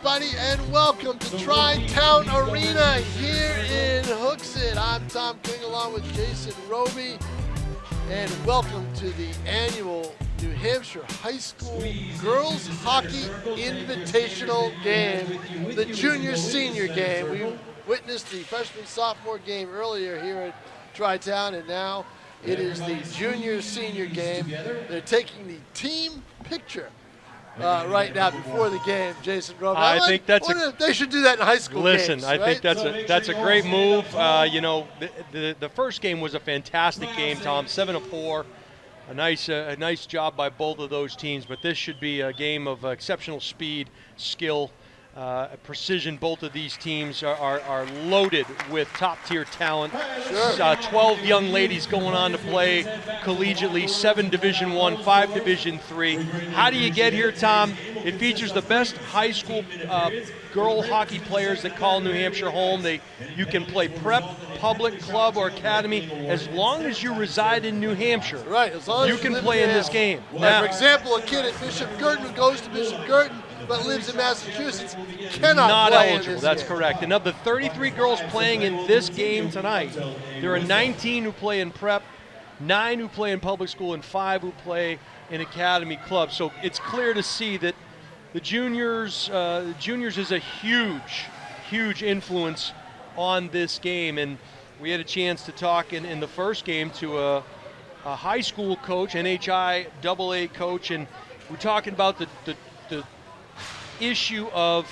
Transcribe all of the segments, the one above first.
everybody, and welcome to Tri-Town Arena here in Hooksett. I'm Tom King along with Jason Roby, and welcome to the annual New Hampshire High School Girls Hockey Invitational game, the junior-senior game. We witnessed the freshman-sophomore game earlier here at Tri-Town, and now it is the junior-senior game. They're taking the team picture right now before the game, Jason Roby. I think that's they should do that in high school games. Listen, I think that's a great move. You know, the first game was a fantastic game, Tom. 7-4, a nice job by both of those teams. But this should be a game of exceptional speed, skill, precision. Both of these teams are loaded with top-tier talent. Sure. 12 young ladies going on to play collegiately, 7 Division I, 5 Division III. How do you get here, Tom? It features the best high school girl hockey players that call New Hampshire home. You can play prep, public, club, or academy as long as you reside in New Hampshire. Right, as long as you can play in this game. Like, now, for example, a kid at Bishop Girton who goes to Bishop Girton but lives in Massachusetts cannot play eligible. in this That's game. correct. And of the 33 girls playing in this game tonight, there are 19 who play in prep, 9 who play in public school, and 5 who play in academy club. So it's clear to see that the juniors is a huge influence on this game. And we had a chance to talk in the first game to a high school coach, NHGHA coach, and we're talking about the issue of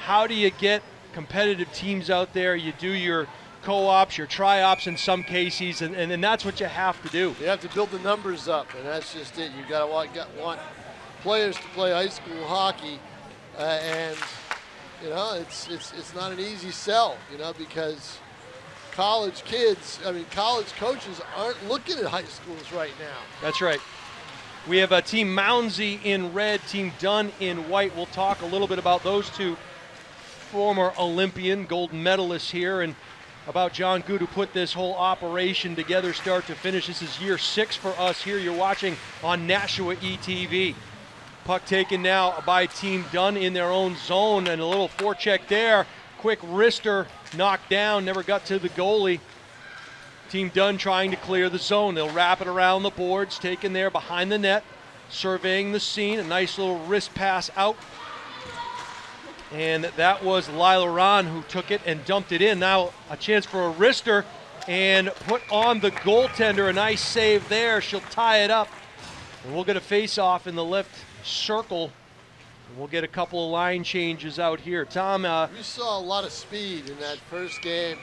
how do you get competitive teams out there. You do your co-ops, your tri-ops in some cases, and that's what you have to do. You have to build the numbers up, and that's just it. You got to want players to play high school hockey, and you know it's not an easy sell, you know, because college coaches aren't looking at high schools right now. That's right. We have a Team Mounsey in red, Team Dunn in white. We'll talk a little bit about those two former Olympian gold medalists here and about John Good, who put this whole operation together start to finish. This is year 6 for us here. You're watching on Nashua ETV. Puck taken now by Team Dunn in their own zone, and a little forecheck there. Quick wrister knocked down, never got to the goalie. Team Dunn trying to clear the zone. They'll wrap it around the boards, taken there behind the net, surveying the scene. A nice little wrist pass out. And that was Lila Ron who took it and dumped it in. Now a chance for a wrister and put on the goaltender. A nice save there. She'll tie it up. And we'll get a face-off in the left circle. And we'll get a couple of line changes out here. Tom, we saw a lot of speed in that first game.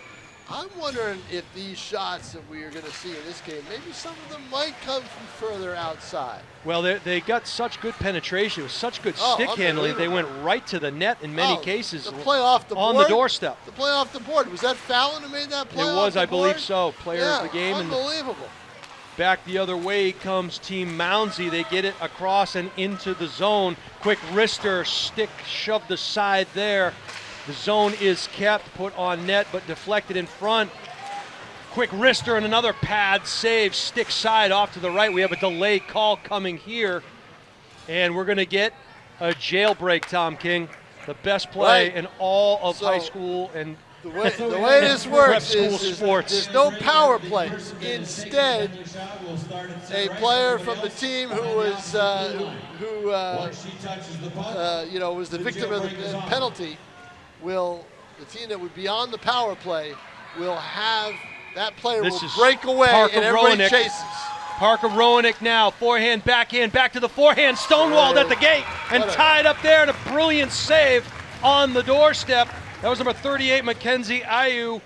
I'm wondering if these shots that we are going to see in this game, maybe some of them might come from further outside. Well, they got such good penetration. It was such good stick handling. They went right to the net in many cases. The play off the board. On the doorstep. The play off the board. Was that Fallon who made that play off the board? It was, I believe so. Player of the game. Unbelievable. And back the other way comes Team Mounsey. They get it across and into the zone. Quick wrister, stick shoved aside there. The zone is kept, put on net, but deflected in front. Quick wrister and another pad save, stick side off to the right. We have a delay call coming here, and we're going to get a jailbreak, Tom King. The best play in all of high school and the way this works is sports. There's no power plays. Instead, a player from the team who was was the victim of the penalty the team that would be on the power play will have that player will break away and everybody chases. Parker Roenick now, forehand, backhand, back to the forehand, stonewalled at the gate and tied up there, and a brilliant save on the doorstep. That was number 38, Mackenzie Ayu.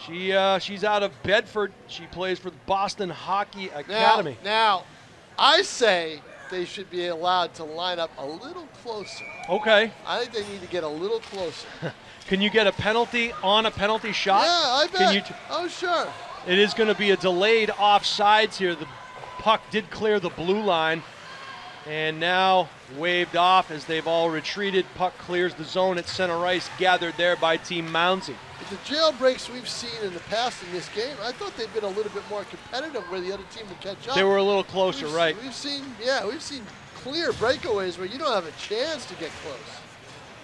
She's out of Bedford. She plays for the Boston Hockey Academy. Now, I say they should be allowed to line up a little closer. Okay. I think they need to get a little closer. Can you get a penalty on a penalty shot? Yeah, I bet. Oh, sure. It is going to be a delayed offsides here. The puck did clear the blue line and now waved off as they've all retreated. Puck clears the zone at center ice, gathered there by Team Mounsey. The jailbreaks we've seen in the past in this game, I thought they'd been a little bit more competitive where the other team would catch up. They were a little closer, right? We've seen clear breakaways where you don't have a chance to get close.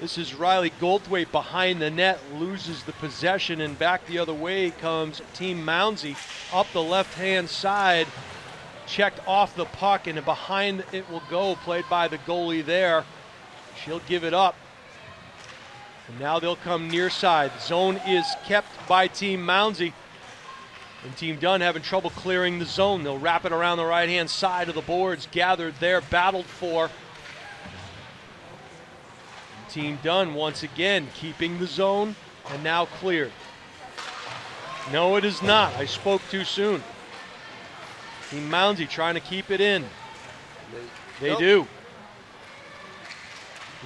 This is Riley Goldthwait behind the net, loses the possession, and back the other way comes Team Mounsey up the left-hand side, checked off the puck, and behind it will go, played by the goalie there. She'll give it up. And now they'll come near side. The zone is kept by Team Mounsey. And Team Dunn having trouble clearing the zone. They'll wrap it around the right-hand side of the boards, gathered there, battled for. Team Dunn once again keeping the zone and now cleared. No, it is not. I spoke too soon. Team Mounsey trying to keep it in. They do.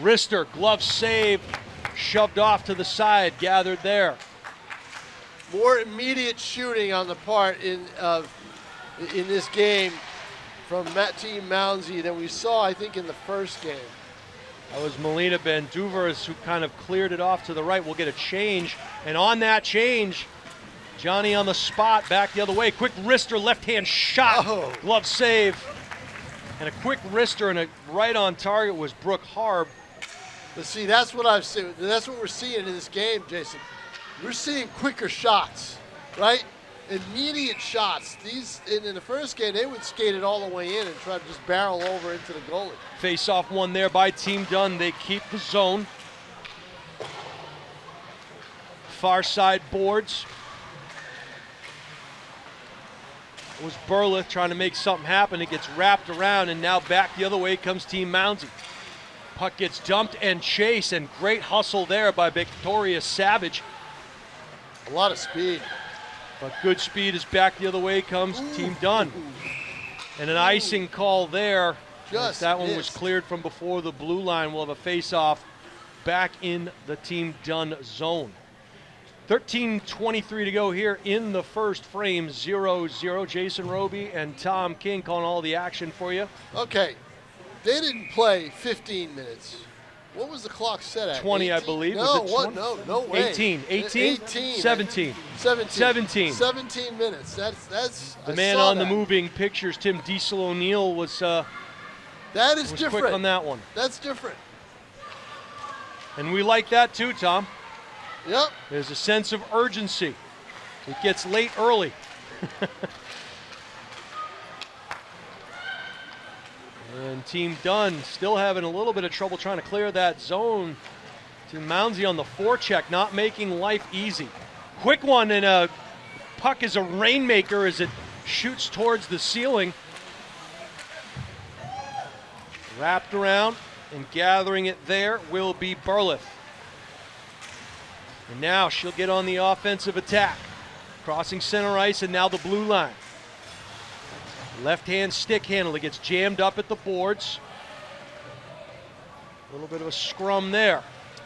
Rister, glove save, shoved off to the side, gathered there. More immediate shooting on the part in this game from Team Mounsey than we saw, I think, in the first game. That was Melina Banduvers who kind of cleared it off to the right. We'll get a change, and on that change, Johnny on the spot, back the other way. Quick wrister, left-hand shot, glove save, and a quick wrister and a right on target was Brooke Harb. But see, that's what I've seen. That's what we're seeing in this game, Jason. We're seeing quicker shots, right? Immediate shots. These in the first game, they would skate it all the way in and try to just barrel over into the goalie. Face-off one there by Team Dunn. They keep the zone. Far side boards. It was Burleth trying to make something happen. It gets wrapped around, and now back the other way comes Team Mounsey. Puck gets dumped and chased, and great hustle there by Victoria Savage. A lot of speed. But good speed is back the other way comes Team Dunn. And an icing call there. That one was cleared from before the blue line. We'll have a face-off back in the Team Dunn zone. 13:23 to go here in the first frame, 0-0. Jason Roby and Tom King calling all the action for you. Okay, they didn't play 15 minutes. What was the clock set at? 20, 18? I believe. No, was it what? No way. 18. 18. 17. 17 minutes. That's. The man on the moving pictures, Tim Diesel O'Neill, was. That is was different. Quick on that one. That's different. And we like that too, Tom. Yep. There's a sense of urgency. It gets late early. And Team Dunn still having a little bit of trouble trying to clear that zone. Team Mounsey on the forecheck, not making life easy. Quick one, and a puck is a rainmaker as it shoots towards the ceiling. Wrapped around and gathering it there will be Burleth. And now she'll get on the offensive attack. Crossing center ice and now the blue line. Left-hand stick handle. It gets jammed up at the boards. A little bit of a scrum there.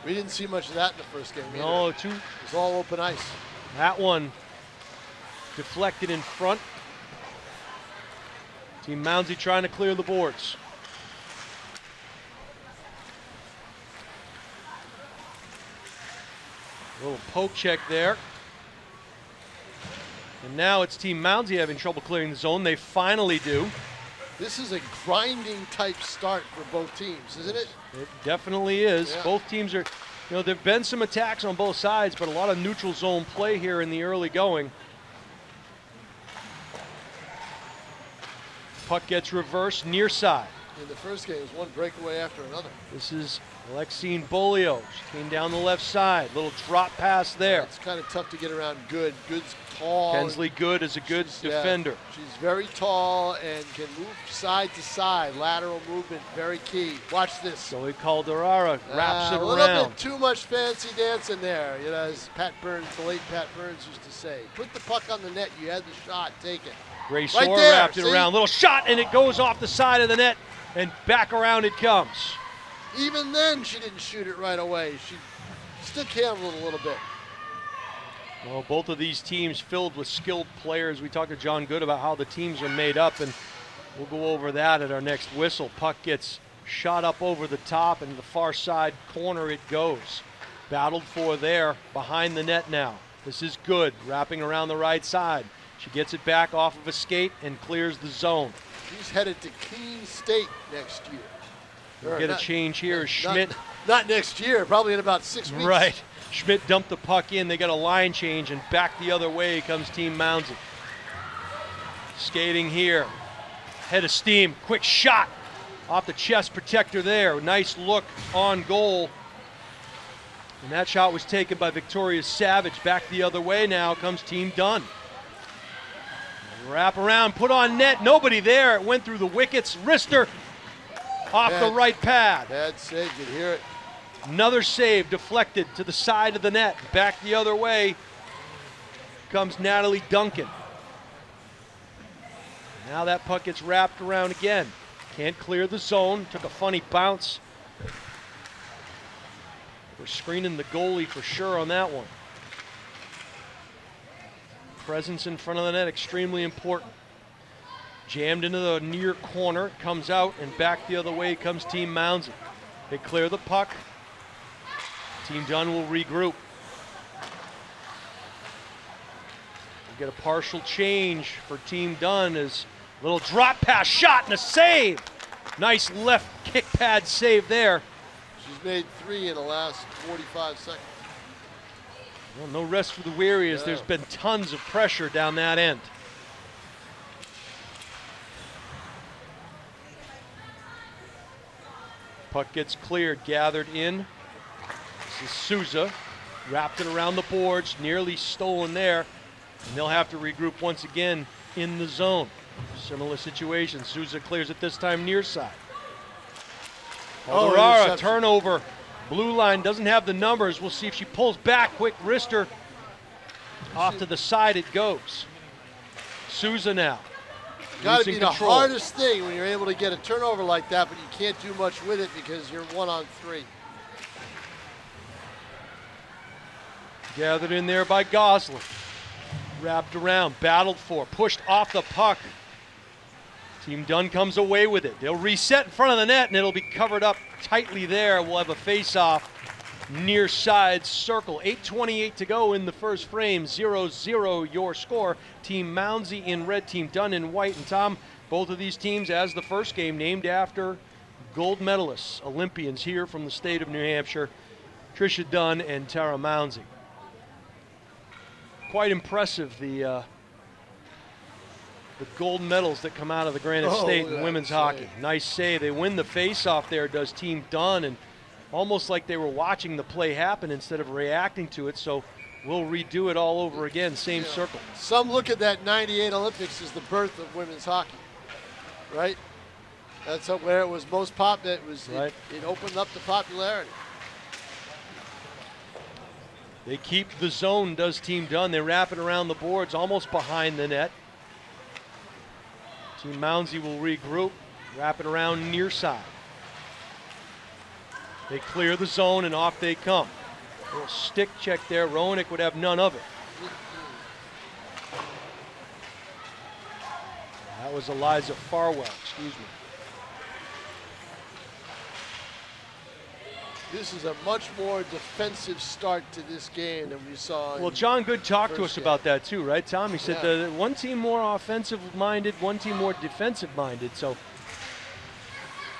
We didn't see much of that in the first game either. No, it was all open ice. That one deflected in front. Team Mounsey trying to clear the boards. A little poke check there. And now it's Team Mounsey having trouble clearing the zone. They finally do. This is a grinding type start for both teams, isn't it? It definitely is. Yeah. Both teams are, there have been some attacks on both sides, but a lot of neutral zone play here in the early going. Puck gets reversed near side. In the first game, it was one breakaway after another. This is Alexine Bolio. She came down the left side. Little drop pass there. It's kind of tough to get around Good. Good's tall. Kensley Good is a good defender. Yeah, she's very tall and can move side to side. Lateral movement, very key. Watch this. Zoe Calderara wraps it around. A little bit too much fancy dancing there. As Pat Burns, the late Pat Burns used to say. Put the puck on the net. You had the shot. Take it. Grace Orr wrapped it around. Little shot, and it goes off the side of the net, and back around it comes. Even then, she didn't shoot it right away. She stick handled it a little bit. Well, both of these teams filled with skilled players. We talked to John Good about how the teams are made up, and we'll go over that at our next whistle. Puck gets shot up over the top, and the far side corner it goes. Battled for there, behind the net now. This is Good, wrapping around the right side. She gets it back off of a skate and clears the zone. She's headed to Keene State next year. We'll get a change here as Schmidt Not next year, probably in about 6 weeks. Right. Schmidt dumped the puck in. They got a line change, and back the other way comes Team Mounsey. Skating here. Head of steam. Quick shot off the chest protector there. Nice look on goal. And that shot was taken by Victoria Savage. Back the other way now comes Team Dunn. Wrap around, put on net. Nobody there. It went through the wickets. Wrister off the right pad. Bad save, you can hear it. Another save deflected to the side of the net. Back the other way comes Natalie Duncan. Now that puck gets wrapped around again. Can't clear the zone. Took a funny bounce. We're screening the goalie for sure on that one. Presence in front of the net, extremely important. Jammed into the near corner, comes out, and back the other way comes Team Mounsey. They clear the puck. Team Dunn will regroup. We get a partial change for Team Dunn as a little drop pass shot and a save. Nice left kick pad save there. She's made 3 in the last 45 seconds. Well, no rest for the weary as there's been tons of pressure down that end. Puck gets cleared, gathered in. This is Souza, wrapped it around the boards, nearly stolen there. And they'll have to regroup once again in the zone. Similar situation. Souza clears it this time near side. Alderara, turnover. Blue line doesn't have the numbers. We'll see if she pulls back. Quick wrister. Off to the side it goes. Souza now. Got to be the hardest thing when you're able to get a turnover like that, but you can't do much with it because you're 1-on-3. Gathered in there by Gosling. Wrapped around, battled for, pushed off the puck. Team Dunn comes away with it. They'll reset in front of the net, and it'll be covered up tightly there. We'll have a face-off near side circle. 8:28 to go in the first frame. 0-0 your score. Team Mounsey in red, Team Dunn in white. And Tom, both of these teams, as the first game, named after gold medalists, Olympians here from the state of New Hampshire, Tricia Dunn and Tara Mounsey. Quite impressive, the gold medals that come out of the Granite State in women's hockey. Nice save. They win the face-off there, does Team Dunn, and almost like they were watching the play happen instead of reacting to it, so we'll redo it all over again, same circle. Some look at that 98 Olympics as the birth of women's hockey, right? That's where it was most popular. It opened up the popularity. They keep the zone, does Team Dunn. They wrap it around the boards, almost behind the net. Team Mounsey will regroup, wrap it around near side. They clear the zone and off they come. A little stick check there. Roenick would have none of it. That was Eliza Farwell, excuse me. This is a much more defensive start to this game than we saw. Well, John Good talked to us about that too, right, Tom? He said the one team more offensive-minded, one team more defensive-minded. So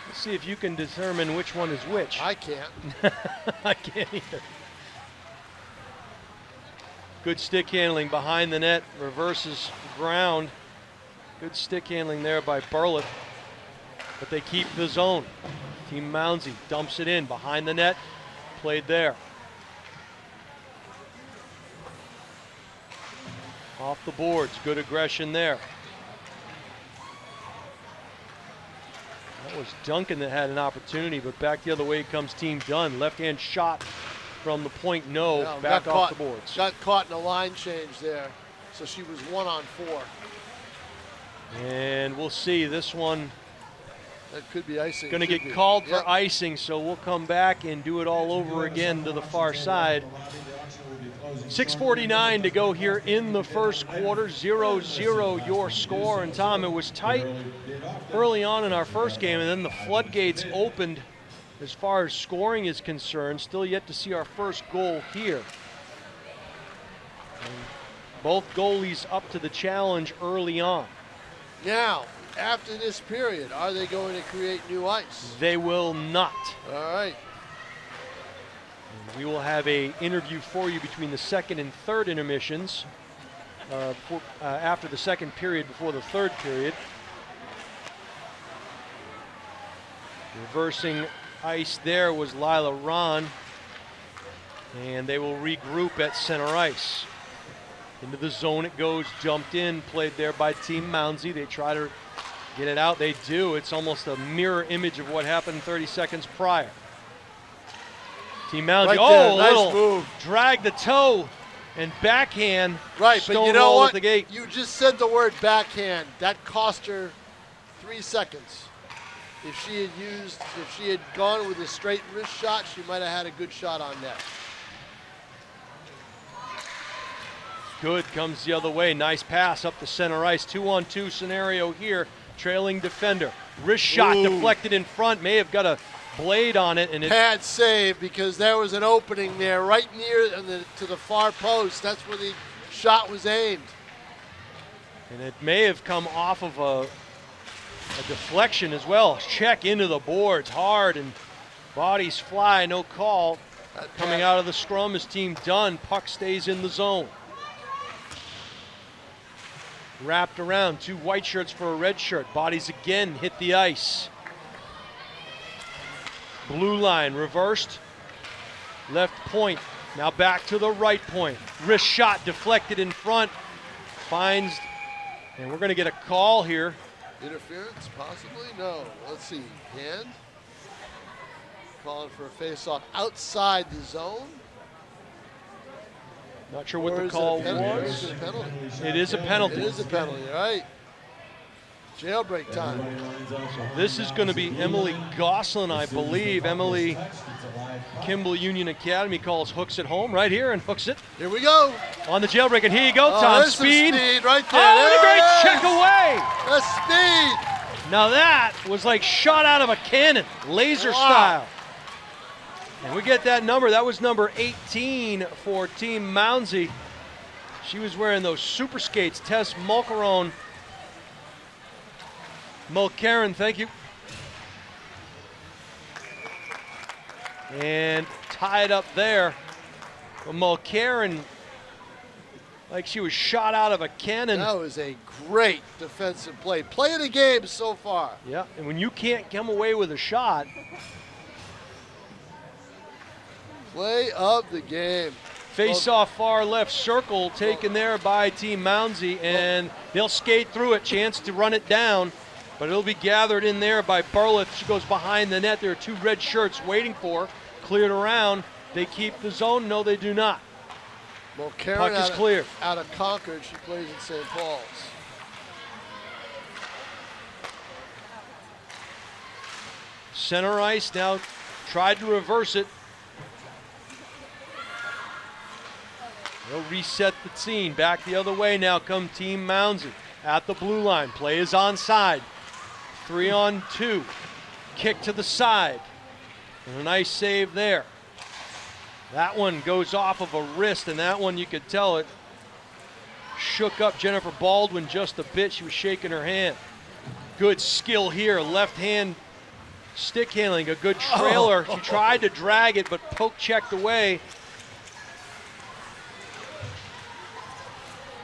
let's see if you can determine which one is which. I can't. I can't either. Good stick handling behind the net, reverses ground. Good stick handling there by Burlett, but they keep the zone. Team Mounsey dumps it in behind the net, played there. Off the boards, good aggression there. That was Duncan that had an opportunity, but back the other way comes Team Dunn. Left-hand shot from the point, back off the boards. Got caught in a line change there, so she was 1-on-4. And we'll see this one. That could be icing. Going to get called for icing, so we'll come back and do it all over again to the far side. 6:49 to go here in the first quarter. 0-0 your score. And Tom, it was tight early on in our first game, and then the floodgates opened as far as scoring is concerned. Still yet to see our first goal here. And both goalies up to the challenge early on. Now, after this period, are they going to create new ice? They will not. All right. We will have a interview for you between the second and third intermissions after the second period, before the third period. Reversing ice there was Lila Ron, and they will regroup at center ice. Into the zone it goes, jumped in, played there by Team Mounsey. They try to get it out, they do. It's almost a mirror image of what happened 30 seconds prior. Team Mounsey, Nice little move. Drag the toe and backhand. Right, but you know Stonewall what? at the gate. You just said the word backhand. That cost her 3 seconds. If she had gone with a straight wrist shot, she might have had a good shot on net. Good, comes the other way. Nice pass up the center ice. 2-on-2 scenario here. Trailing defender. Wrist shot deflected in front. May have got a blade on it. And Pad save, because there was an opening there right near to the far post. That's where the shot was aimed. And it may have come off of a deflection as well. Check into the boards hard, and bodies fly. No call. Coming out of the scrum is Team Dunn. Puck stays in the zone. Wrapped around, 2 white shirts for a red shirt. Bodies again hit the ice. Blue line reversed. Left point. Now back to the right point. Wrist shot deflected in front. Finds, and we're going to get a call here. Interference, possibly? No. Let's see. Hand. Calling for a face-off outside the zone. Not sure what the call was. Is it a penalty? It is a penalty. It is a penalty, right? Jailbreak time. So this is going to be Emily Gosselin, I believe. Emily Kimball Union Academy calls Hooksett home right here in Hooksett. Here we go. On the jailbreak, and here you go, Tom. There's some speed right there. Oh, and a great There it check is. away. The speed. Now that was like shot out of a cannon, laser style. And we get that number. That was number 18 for Team Mounsey. She was wearing those super skates. Tess Mulcaron. Mulcaron, thank you. And tied up there. Well, Mulcaron, like she was shot out of a cannon. That was a great defensive play. Play of the game so far. Yeah, and when you can't come away with a shot. Play of the game. Face off far left circle taken there by Team Mounsey, and they'll skate through it. Chance to run it down, but it'll be gathered in there by Burleth. She goes behind the net. There are 2 red shirts waiting for her. Cleared around. They keep the zone. No, they do not. Well, Karen Puck is clear. Out of Concord, she plays in St. Paul's. Center ice now tried to reverse it. They'll reset the scene. Back the other way now come Team Mounsey at the blue line. Play is onside. 3-on-2. Kick to the side. And a nice save there. That one goes off of a wrist, and that one you could tell it shook up Jennifer Baldwin just a bit. She was shaking her hand. Good skill here. Left hand stick handling. A good trailer. She tried to drag it, but poke checked away.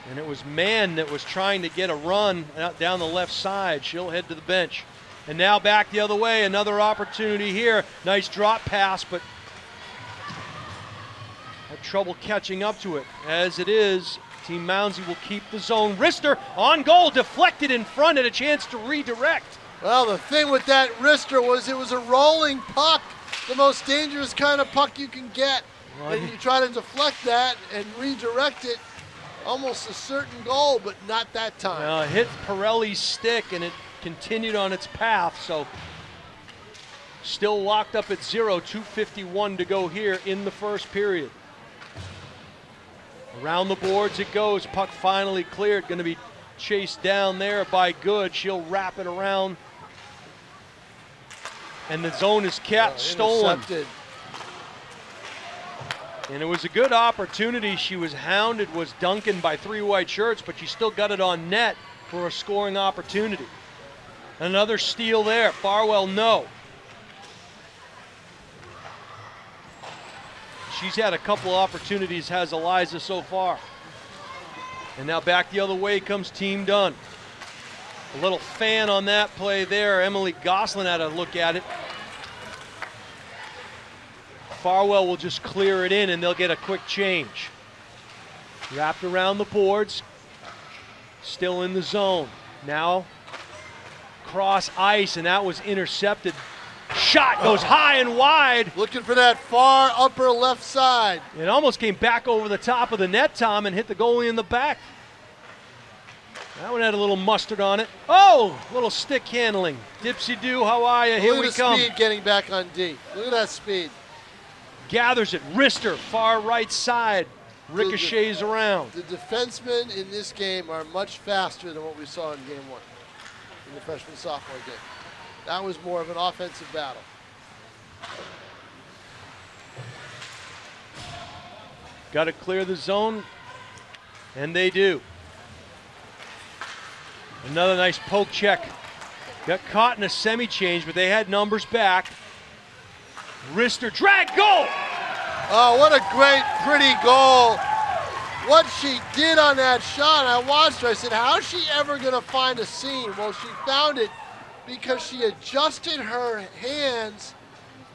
And it was Mann that was trying to get a run out down the left side. She'll head to the bench. And now back the other way, another opportunity here. Nice drop pass, but had trouble catching up to it. As it is, Team Mounsey will keep the zone. Wrister on goal, deflected in front, and a chance to redirect. Well, the thing with that wrister was it was a rolling puck, the most dangerous kind of puck you can get. And you try to deflect that and redirect it. Almost a certain goal, but not that time. Hit Pirelli's stick, and it continued on its path, so still locked up at 0, 2:51 to go here in the first period. Around the boards it goes, puck finally cleared, going to be chased down there by Good. She'll wrap it around, and the zone is kept, stolen. Intercepted. And it was a good opportunity. She was hounded, was Duncan by 3 white shirts, but she still got it on net for a scoring opportunity. Another steal there. Farwell, no. She's had a couple opportunities, has Eliza so far. And now back the other way comes Team Dunn. A little fan on that play there. Emily Goslin had a look at it. Farwell will just clear it in and they'll get a quick change. Wrapped around the boards. Still in the zone. Now cross ice, and that was intercepted. Shot goes high and wide. Looking for that far upper left side. It almost came back over the top of the net, Tom, and hit the goalie in the back. That one had a little mustard on it. Oh, little stick handling. Dipsy-doo, how are you? Here we come. Look at the speed getting back on D. Look at that speed. Gathers it. Wrister, far right side. Ricochets around. The defensemen in this game are much faster than what we saw in game one, in the freshman-sophomore game. That was more of an offensive battle. Got to clear the zone, and they do. Another nice poke check. Got caught in a semi-change, but they had numbers back. Wrister, drag, goal! Oh, what a great, pretty goal. What she did on that shot, I watched her, I said, how is she ever going to find a seam? Well, she found it because she adjusted her hands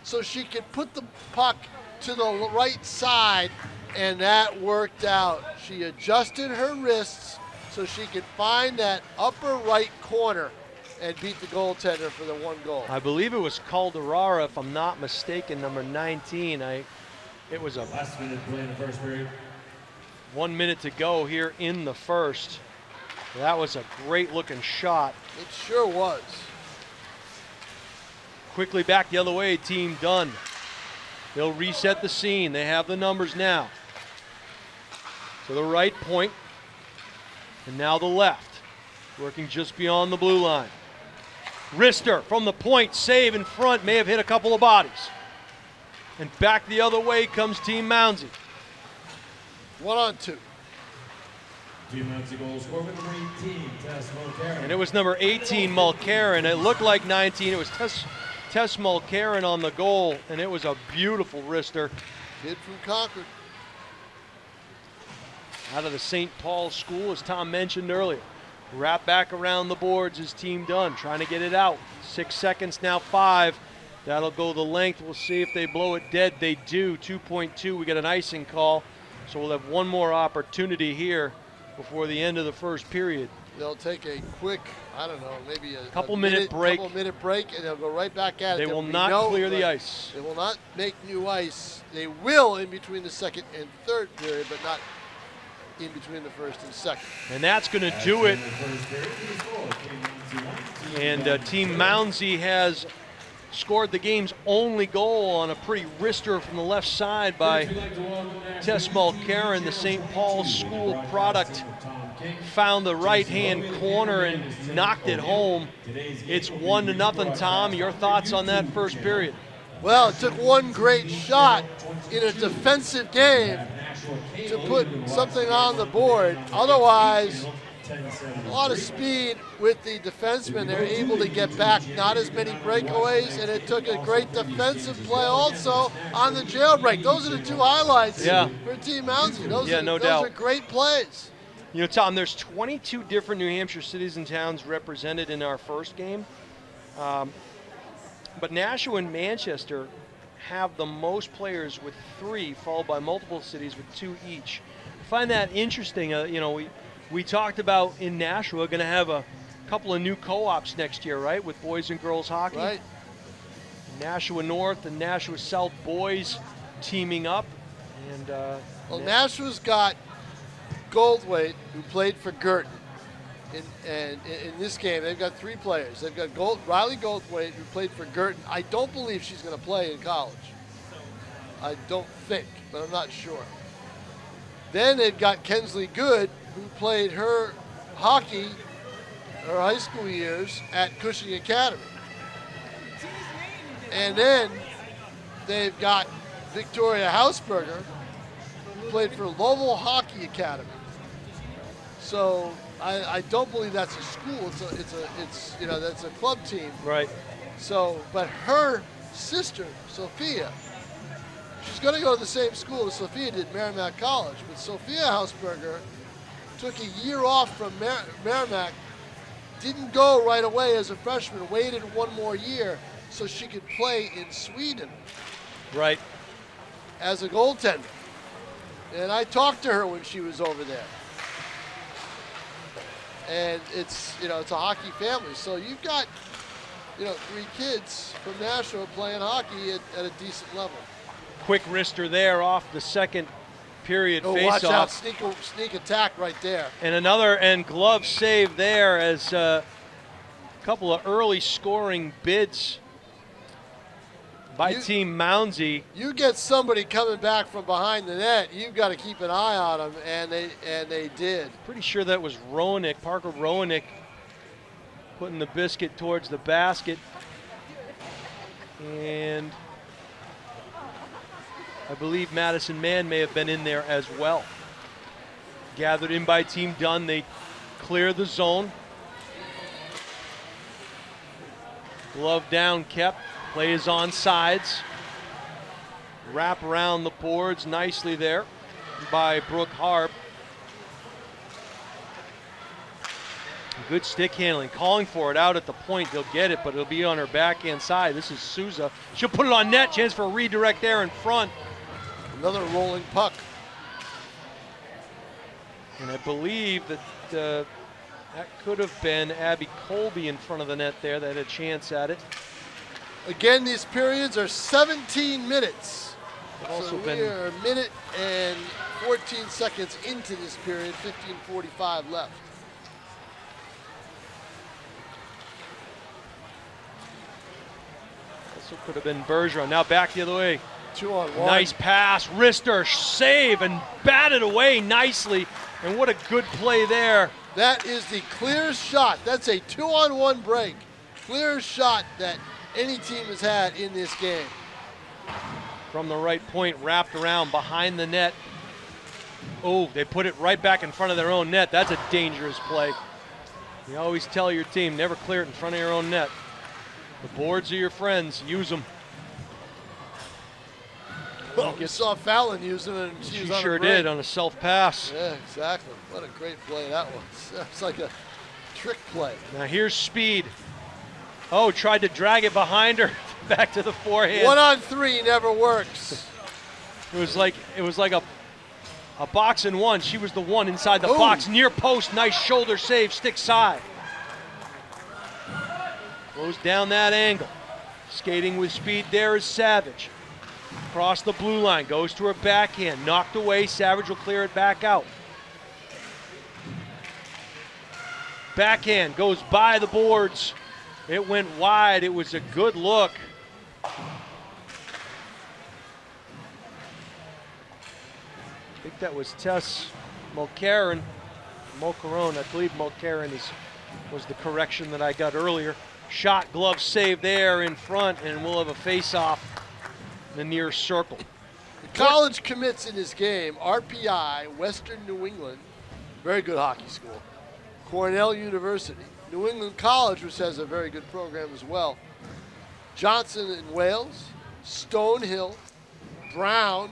so she could put the puck to the right side, and that worked out. She adjusted her wrists so she could find that upper right corner and beat the goaltender for the one goal. I believe it was Calderara, if I'm not mistaken, number 19. It was a last minute play in the first period. 1 minute to go here in the first. That was a great looking shot. It sure was. Quickly back the other way, Team Dunn. They'll reset the scene. They have the numbers now. To the right point, and now the left. Working just beyond the blue line. Wrister from the point, save in front, may have hit a couple of bodies. And back the other way comes Team Mounsey. 1-on-2. Team Mounsey goal scored with number 18, Tess Mulcairn. And it was number 18, Mulcairn. It looked like 19. It was Tess Mulcairn on the goal, and it was a beautiful wrister. Kid from Concord. Out of the St. Paul school, as Tom mentioned earlier. Wrap back around the boards is Team Dunn, trying to get it out. 6 seconds, now 5. That'll go the length. We'll see if they blow it dead. They do. 2.2. We got an icing call. So we'll have one more opportunity here before the end of the first period. They'll take a quick, I don't know, maybe a couple minute break, and they'll go right back at it. They will not clear the ice. They will not make new ice. They will in between the second and third period, but not in between the first and second. And that's going to do it. And Team Mounsey has scored the game's only goal on a pretty wrister from the left side by Tess Mulcairn, the St. Paul school product. Found the right-hand corner and knocked it home. It's 1-0, Tom. Your thoughts on that first period? Well, it took one great shot in a defensive game to put something on the board. Otherwise, a lot of speed with the defensemen. They're able to get back, not as many breakaways, and it took a great defensive play also on the jailbreak. Those are the two highlights for Team Mounsey. Those are great plays. You know, Tom, there's 22 different New Hampshire cities and towns represented in our first game. But Nashua and Manchester have the most players with 3, followed by multiple cities with 2 each. I find that interesting. You know, we talked about in Nashua going to have a couple of new co-ops next year, right, with boys and girls hockey. Right. Nashua North and Nashua South boys teaming up. And well, Nashua's got Goldthwait, who played for Girton. And in this game, they've got 3 players. They've got Riley Goldthwait, who played for Girton. I don't believe she's going to play in college. I don't think, but I'm not sure. Then they've got Kensley Good, who played her hockey, her high school years at Cushing Academy. And then they've got Victoria Hausberger, who played for Lowell Hockey Academy. So I don't believe that's a school. It's you know, that's a club team. Right. So, but her sister Sophia, she's going to go to the same school as Sophia did, Merrimack College. But Sophia Hausberger took a year off from Merrimack, didn't go right away as a freshman, waited one more year so she could play in Sweden. Right. As a goaltender. And I talked to her when she was over there. And it's, it's a hockey family. So you've got, 3 kids from Nashua playing hockey at a decent level. Quick wrister there off the second period Watch out, face-off. sneak attack right there. And glove save there as a couple of early scoring bids by Team Mounsey. You get somebody coming back from behind the net, you've got to keep an eye on them, and they did. Pretty sure that was Roenick, Parker Roenick, putting the biscuit towards the basket. And I believe Madison Mann may have been in there as well. Gathered in by Team Dunn, they clear the zone. Glove down kept, play is on sides. Wrap around the boards nicely there by Brooke Harp. Good stick handling, calling for it out at the point. They'll get it, but it'll be on her backhand side. This is Souza. She'll put it on net. Chance for a redirect there in front. Another rolling puck. And I believe that that could have been Abby Colby in front of the net there that had a chance at it. Again, these periods are 17 minutes. Also so we are a minute and 14 seconds into this period, 15:45 left. Also could have been Bergeron. Now back the other way. 2-on-1. Nice pass, wrister, save, and batted away nicely. And what a good play there. That is the clearest shot. That's a 2-on-1 break. Clearest shot that any team has had in this game. From the right point, wrapped around behind the net. Oh, they put it right back in front of their own net. That's a dangerous play. You always tell your team, never clear it in front of your own net. The boards are your friends, use them. Well, we saw Fallon use them, and she was sure did on a self-pass. Yeah, exactly. What a great play that was. It's like a trick play. Now here's speed. Oh, tried to drag it behind her, back to the forehand. 1-on-3 never works. It was like a box and one. She was the one inside the box, near post. Nice shoulder save, stick side. Goes down that angle. Skating with speed there is Savage. Across the blue line, goes to her backhand, knocked away. Savage will clear it back out. Backhand goes by the boards. It went wide. It was a good look. I think that was Tess Mulcairn. Mulcairn, I believe Mulcairn was the correction that I got earlier. Shot, glove save there in front, and we'll have a face-off in the near circle. The college commits in this game, RPI, Western New England, very good hockey school. Cornell University, New England College, which has a very good program as well. Johnson and Wales, Stonehill, Brown,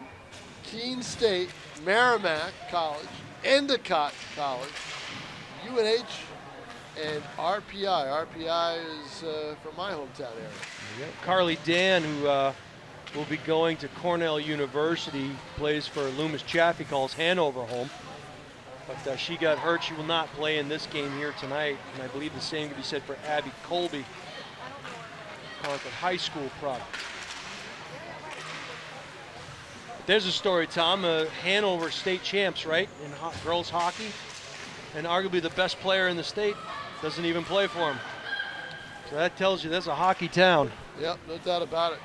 Keene State, Merrimack College, Endicott College, UNH, and RPI. RPI is from my hometown area. Yeah. Carly Dan, who will be going to Cornell University, plays for Loomis Chaffee, calls Hanover home. But she got hurt. She will not play in this game here tonight. And I believe the same can be said for Abby Colby, Concord High School product. There's a story, Tom. Hanover state champs, right, in girls hockey, and arguably the best player in the state doesn't even play for them. So that tells you that's a hockey town. Yep, no doubt about it.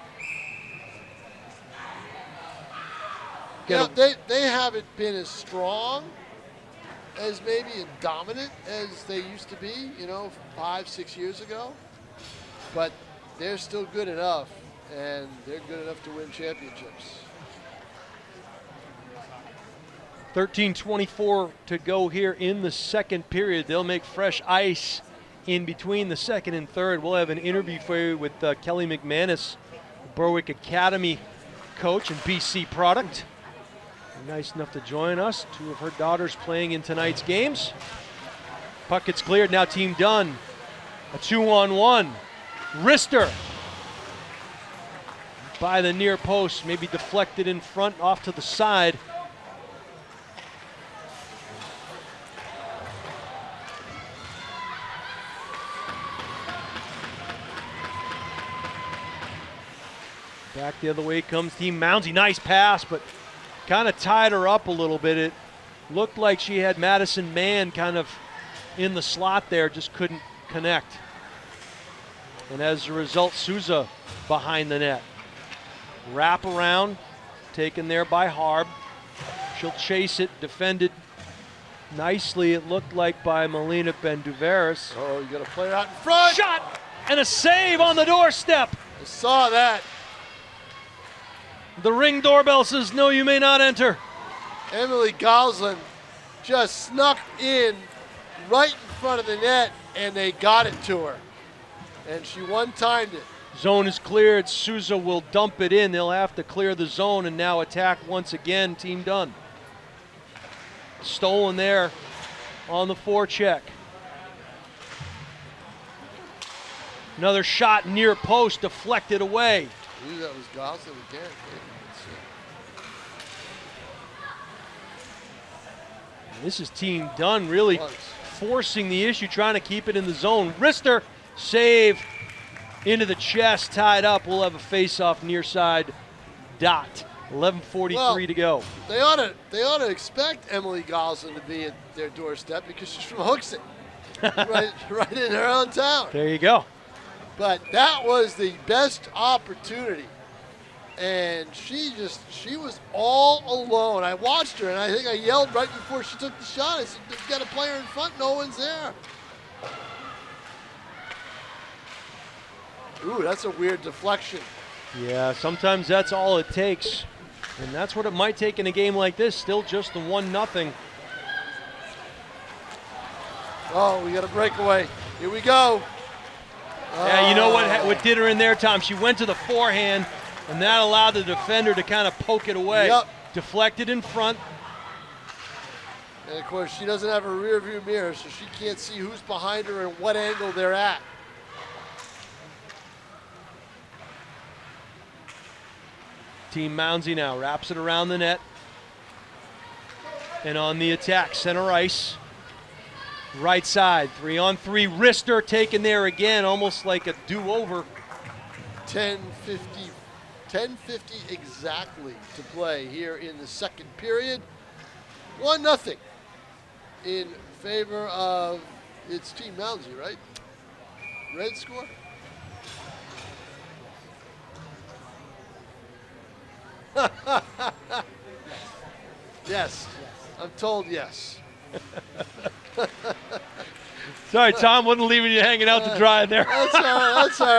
Yeah, they haven't been as strong as maybe and dominant as they used to be, 5-6 years ago. But they're still good enough, and they're good enough to win championships. 13:24 to go here in the second period. They'll make fresh ice in between the second and third. We'll have an interview for you with Kelly McManus, Berwick Academy coach and BC product. Nice enough to join us. 2 of her daughters playing in tonight's games. Puck gets cleared, now Team Dunn. A 2-on-1. Wrister by the near post, maybe deflected in front, off to the side. Back the other way comes Team Mounsey. Nice pass, but kind of tied her up a little bit. It looked like she had Madison Mann kind of in the slot there, just couldn't connect. And as a result, Souza behind the net. Wrap around, taken there by Harb. She'll chase it, defended nicely, it looked like, by Melina Benduveris. Oh, you got a player out in front. Shot and a save on the doorstep. I saw that. The ring doorbell says, no, you may not enter. Emily Goslin just snuck in right in front of the net, and they got it to her. And she one-timed it. Zone is cleared. Souza will dump it in. They'll have to clear the zone and now attack once again, Team Dunn. Stolen there on the forecheck. Another shot near post, deflected away. I believe that was Goslin again. Let's see. This is Team Dunn really forcing the issue, trying to keep it in the zone. Wrister, save into the chest, tied up. We'll have a face-off near side dot. 11:43 to go. They ought to expect Emily Goslin to be at their doorstep because she's from Hooksett, right in her own town. There you go. But that was the best opportunity, and she was all alone. I watched her, and I think I yelled right before she took the shot. I said, "You've got a player in front, no one's there." Ooh, that's a weird deflection. Yeah, sometimes that's all it takes, and that's what it might take in a game like this. Still just the 1-0. Oh, we got a breakaway. Here we go. Yeah, you know what did her in there, Tom? She went to the forehand, and that allowed the defender to kind of poke it away. Yep. Deflected in front. And of course, she doesn't have a rear view mirror, so she can't see who's behind her and what angle they're at. Team Mounsey now wraps it around the net. And on the attack, center ice. Right side, 3-on-3. Wrister taken there again, almost like a do-over. 10:50 exactly to play here in the second period. 1-0 in favor of, it's Team Mounsey, right? Red score? Yes. I'm told yes. Sorry, Tom, wasn't leaving you hanging out to dry there. That's all right. That's all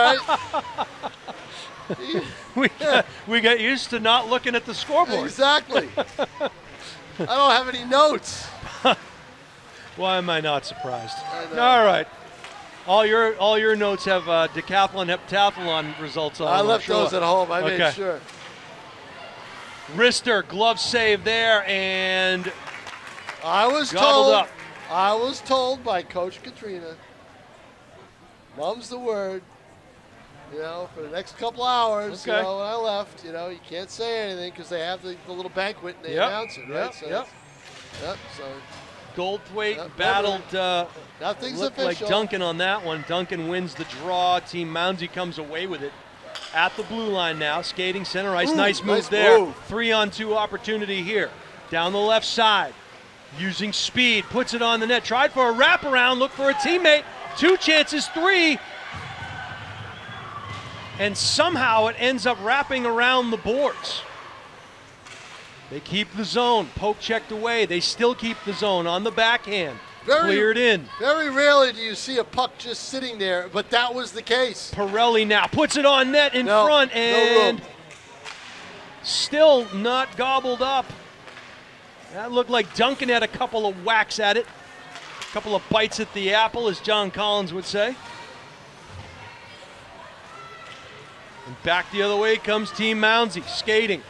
right. We got used to not looking at the scoreboard. Exactly. I don't have any notes. Why am I not surprised? I know. All right. All your notes have decathlon, heptathlon results on them. I I'm left sure. those at home. I made Okay. sure. Wrister, glove save there, and I was gobbled up. I was told by Coach Katrina, mum's the word, for the next couple hours, Okay. when I left, you can't say anything because they have the little banquet and they announce it, right? Yep. So Goldthwait Yep, battled, nothing's looked official. like Duncan on that one. Duncan wins the draw. Team Mounsey comes away with it. At the blue line now, skating center ice. Ooh, nice move nice there. move. 3-on-2 opportunity here. Down the left side, using speed, puts it on the net. Tried for a wraparound, looked for a teammate. 2 chances, 3. And somehow it ends up wrapping around the boards. They keep the zone. Poke checked away. They still keep the zone on the backhand. Cleared in. Very rarely do you see a puck just sitting there, but that was the case. Pirelli now puts it on net in front, no and room. Still not gobbled up. That looked like Duncan had a couple of whacks at it. A couple of bites at the apple, as John Collins would say. And back the other way comes Team Mounsey, skating.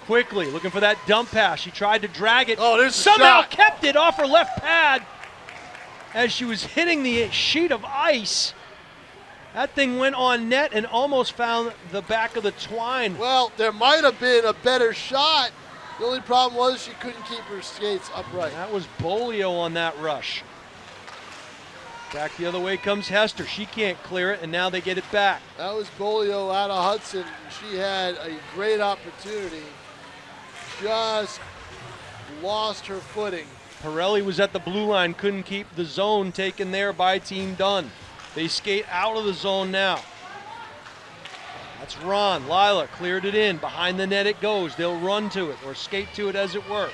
Quickly, looking for that dump pass. She tried to drag it. Oh, there's a somehow shot. kept it off her left pad as she was hitting the sheet of ice. That thing went on net and almost found the back of the twine. Well, there might have been a better shot. The only problem was she couldn't keep her skates upright. That was Bolio on that rush. Back the other way comes Hester. She can't clear it, and now they get it back. That was Bolio out of Hudson. She had a great opportunity. Just lost her footing. Pirelli was at the blue line, couldn't keep the zone taken there by Team Dunn. They skate out of the zone now. That's Ron. Lila cleared it in. Behind the net it goes. They'll run to it or skate to it as it were.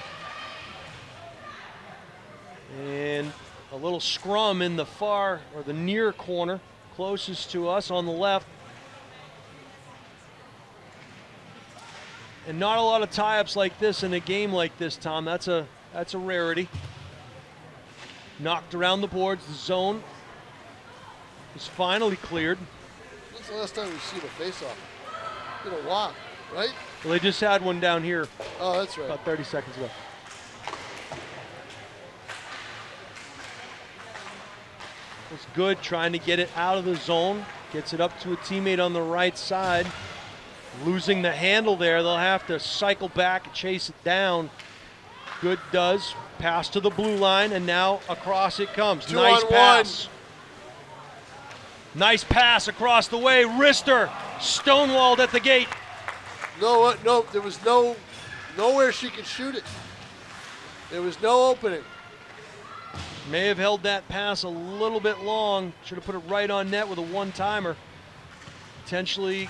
And a little scrum in the far or the near corner, closest to us on the left. And not a lot of tie-ups like this in a game like this, Tom. That's a rarity. Knocked around the boards. The zone is finally cleared. When's the last time we've seen a face-off? Been a while, right? Well, they just had one down here Oh, that's right. about 30 seconds ago. It's good trying to get it out of the zone. Gets it up to a teammate on the right side. Losing the handle there. They'll have to cycle back and chase it down. Good does. Pass to the blue line, and now across it comes. 2 nice on pass. 1. Nice pass across the way. Wrister stonewalled at the gate. No, there was nowhere she could shoot it. There was no opening. May have held that pass a little bit long. Should have put it right on net with a one-timer. Potentially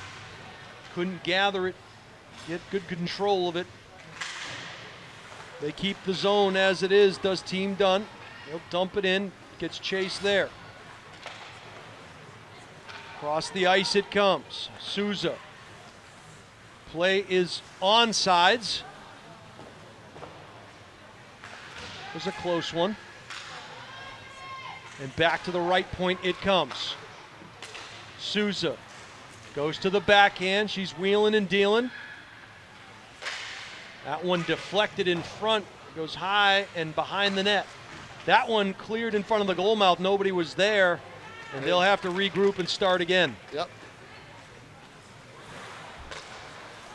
couldn't gather it, get good control of it. They keep the zone as it is, does Team Dunn. They'll dump it in, gets chased there. Across the ice it comes. Souza. Play is onsides. It was a close one. And back to the right point it comes. Souza goes to the backhand. She's wheeling and dealing. That one deflected in front, goes high and behind the net. That one cleared in front of the goal mouth. Nobody was there, and they'll have to regroup and start again. Yep.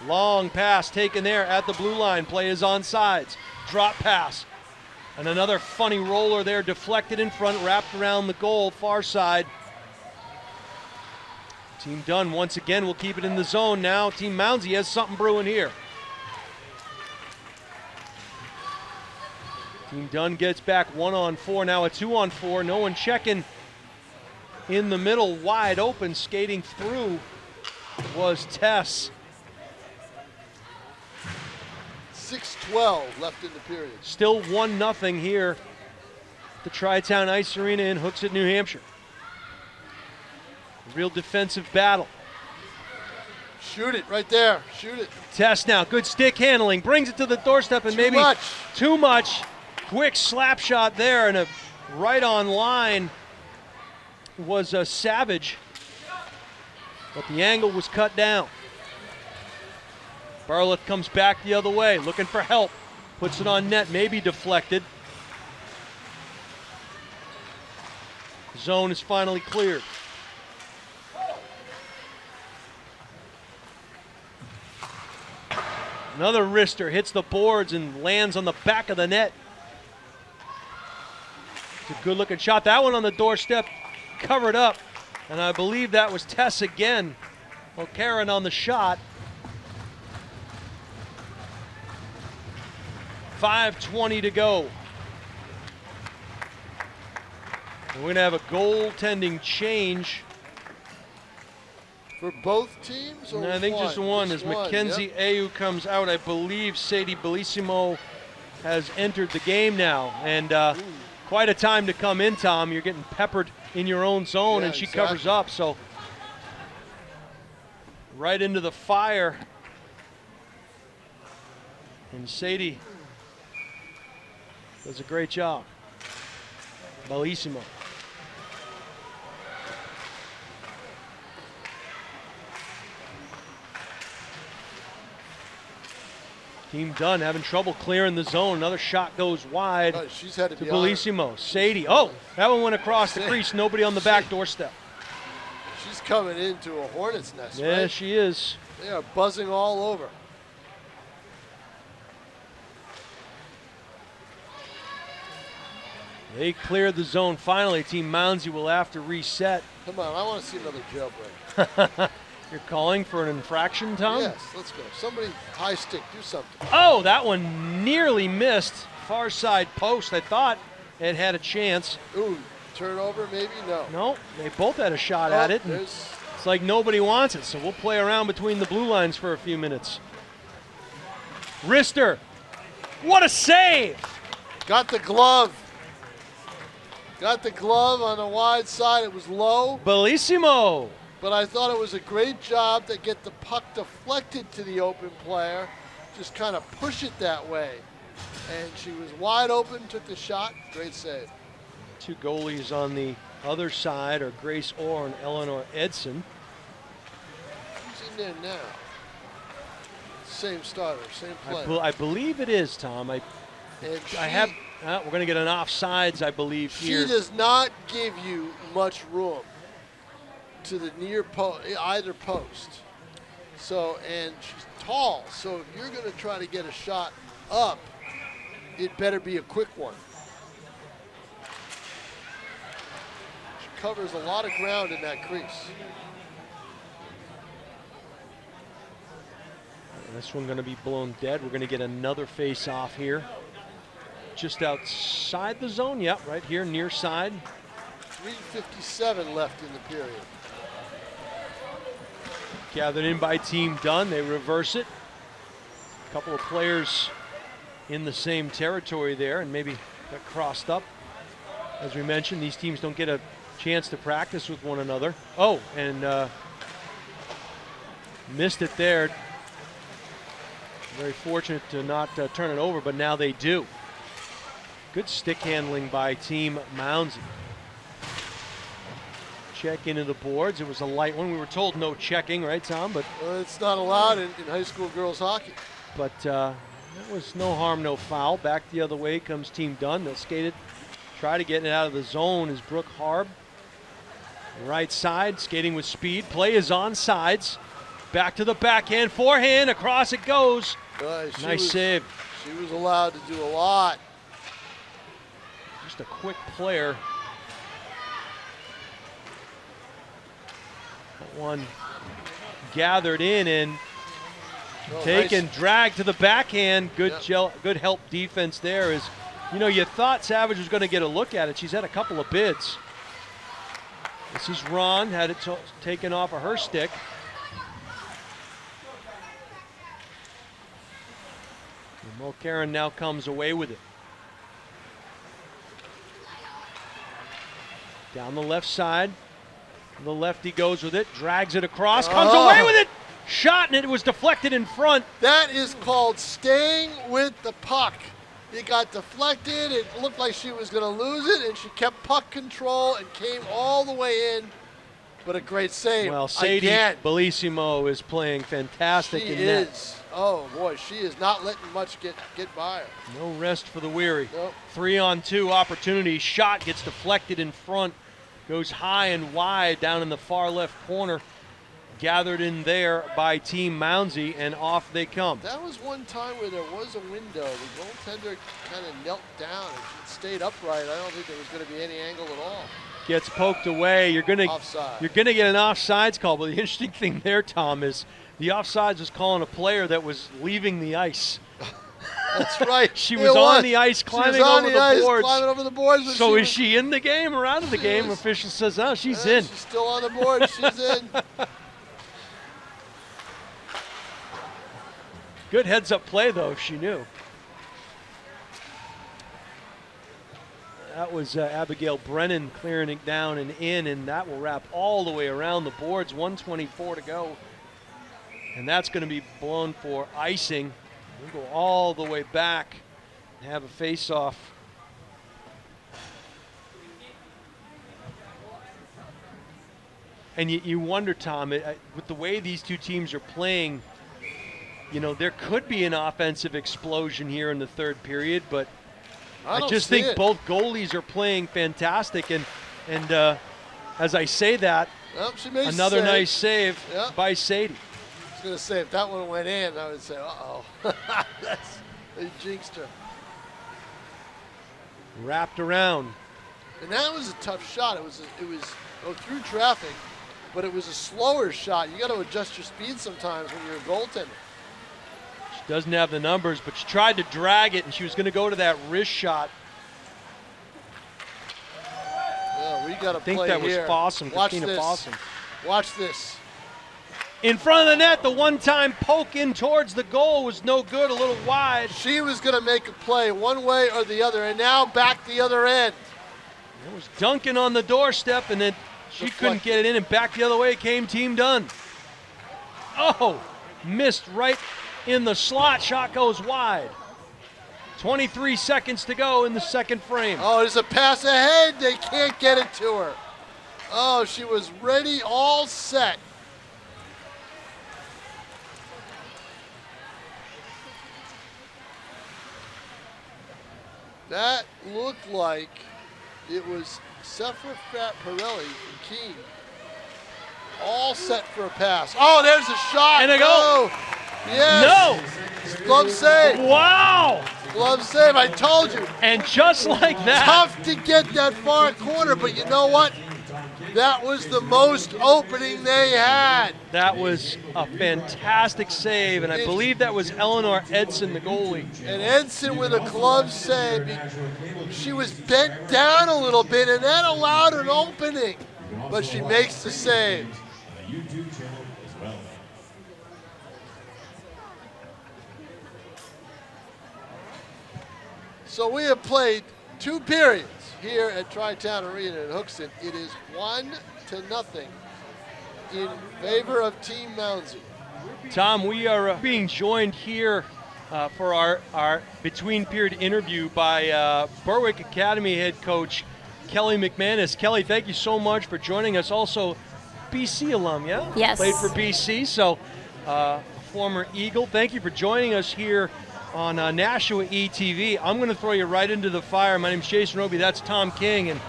Long pass taken there at the blue line. Play is on sides. Drop pass. And another funny roller there, deflected in front, wrapped around the goal, far side. Team Dunn once again will keep it in the zone now. Team Mounsey has something brewing here. Team Dunn gets back 1-on-4, now a 2-on-4. No one checking in the middle, wide open, skating through was Tess. 6:12 left in the period. Still 1-0 here at the Tri-Town Ice Arena in Hooksett, New Hampshire. Real defensive battle. Shoot it right there. Shoot it. Tess now, good stick handling, brings it to the doorstep and maybe too much. Quick slap shot there, and a right on line was a Savage, but the angle was cut down. Barlett comes back the other way, looking for help. Puts it on net, maybe deflected. Zone is finally cleared. Another wrister hits the boards and lands on the back of the net. It's a good looking shot. That one on the doorstep, covered up. And I believe that was Tess again. Well, Karen on the shot. 5:20 to go. And we're going to have a goaltending change. For both teams? Or No, I think just one. As Mackenzie Ayu comes out, I believe Sadie Bellissimo has entered the game now. And quite a time to come in, Tom. You're getting peppered in your own zone, and she covers up. So right into the fire. And Sadie does a great job. Bellissimo. Team Dunn having trouble clearing the zone. Another shot goes wide She's had to Bellissimo. Sadie. Oh, that one went across the crease. Nobody on the back doorstep. She's coming into a hornet's nest, Yeah, right? she is. They are buzzing all over. They cleared the zone finally. Team Mounsey will have to reset. Come on, I want to see another jailbreak. You're calling for an infraction, Tom? Yes, let's go. Somebody high stick, do something. Oh, that one nearly missed. Far side post. I thought it had a chance. Ooh, turnover maybe? No. No, they both had a shot at it. And it's like nobody wants it, so we'll play around between the blue lines for a few minutes. Wrister. What a save! Got the glove. Got the glove on the wide side. It was low. Bellissimo. But I thought it was a great job to get the puck deflected to the open player. Just kind of push it that way. And she was wide open, took the shot. Great save. Two goalies on the other side are Grace Orr and Eleanor Edson. Who's in there now? Same starter, same player. I believe it is, Tom. We're going to get an offsides, I believe, here. She does not give you much room to the near either post. So, and she's tall. So if you're going to try to get a shot up, it better be a quick one. She covers a lot of ground in that crease. This one going to be blown dead. We're going to get another face-off here. Just outside the zone. Yep, right here, near side. 3:57 left in the period. Gathered in by Team Dunn. They reverse it. A couple of players in the same territory there and maybe got crossed up. As we mentioned, these teams don't get a chance to practice with one another. Oh, and missed it there. Very fortunate to not turn it over, but now they do. Good stick handling by Team Mounsey. Check into the boards. It was a light one. We were told no checking, right, Tom? But it's not allowed in high school girls hockey. But that was no harm, no foul. Back the other way comes Team Dunn. They'll skate it. Try to get it out of the zone is Brooke Harb. Right side, skating with speed. Play is on sides. Back to the backhand, forehand. Across it goes. Nice save. She was allowed to do a lot. Just a quick player. That one gathered in and taken, dragged to the backhand. Good help defense there. You thought Savage was going to get a look at it. She's had a couple of bids. This is Ron, had it taken off of her stick. And Mulcairn now comes away with it. Down the left side. The lefty goes with it, drags it across, comes away with it. Shot, and it was deflected in front. That is called staying with the puck. It got deflected. It looked like she was going to lose it, and she kept puck control and came all the way in. But a great save. Well, Sadie Bellissimo is playing fantastic in net. She is. Oh, boy, she is not letting much get by her. No rest for the weary. Nope. 3-on-2 opportunity. Shot gets deflected in front. Goes high and wide down in the far left corner. Gathered in there by Team Mounsey, and off they come. That was one time where there was a window. The goaltender kind of knelt down. If it stayed upright, I don't think there was going to be any angle at all. Gets poked away. You're gonna get an offsides call. But the interesting thing there, Tom, is the offsides was calling a player that was leaving the ice. That's right. She was on the ice, climbing over the boards. So is she in the game or out of the game? Official says, oh, she's in. She's still on the board. She's in. Good heads-up play, though, if she knew. That was Abigail Brennan clearing it down and in, and that will wrap all the way around the boards. 1:24 to go. And that's going to be blown for icing. We'll go all the way back and have a face-off. And you wonder, Tom, with the way these two teams are playing, you know, there could be an offensive explosion here in the third period, but I don't just see think it. both goalies are playing fantastic. And as I say that, Well, she made another save. nice save Yeah. by Sadie. I was going to say, if that one went in, I would say, uh-oh. They jinxed her. Wrapped around. And that was a tough shot. It was through traffic, but it was a slower shot. You got to adjust your speed sometimes when you're a goaltender. She doesn't have the numbers, but she tried to drag it, and she was going to go to that wrist shot. Yeah, we got to play I think that was here. Fossum, Watch Christina this. Fossum. Watch this. In front of the net, the one-time poke in towards the goal was no good, a little wide. She was going to make a play one way or the other, and now back the other end. It was Duncan on the doorstep, and then she couldn't get it in, and back the other way came Team Dunn. Oh, missed right in the slot. Shot goes wide. 23 seconds to go in the second frame. Oh, there's a pass ahead. They can't get it to her. Oh, she was ready, all set. That looked like it was Sephra Pirelli from Keene. All set for a pass. Oh, there's a shot. And a goal. Oh, yes. No! Glove save. Wow! Glove save, I told you. And just like that. Tough to get that far corner, but you know what? That was the most opening they had. That was a fantastic save, and I believe that was Eleanor Edson, the goalie. And Edson with a glove save. She was bent down a little bit, and that allowed an opening. But she makes the save. YouTube channel as well. So we have played 2 periods here at Tri-Town Arena in Hooksett. It is 1-0 in favor of Team Mounsey. Tom, we are being joined here for our between period interview by Berwick Academy head coach Kelly McManus. Kelly, thank you so much for joining us. Also, BC alum, yeah? Yes. Played for BC, so former Eagle. Thank you for joining us here on Nashua ETV. I'm going to throw you right into the fire. My name's Jason Roby. That's Tom King, and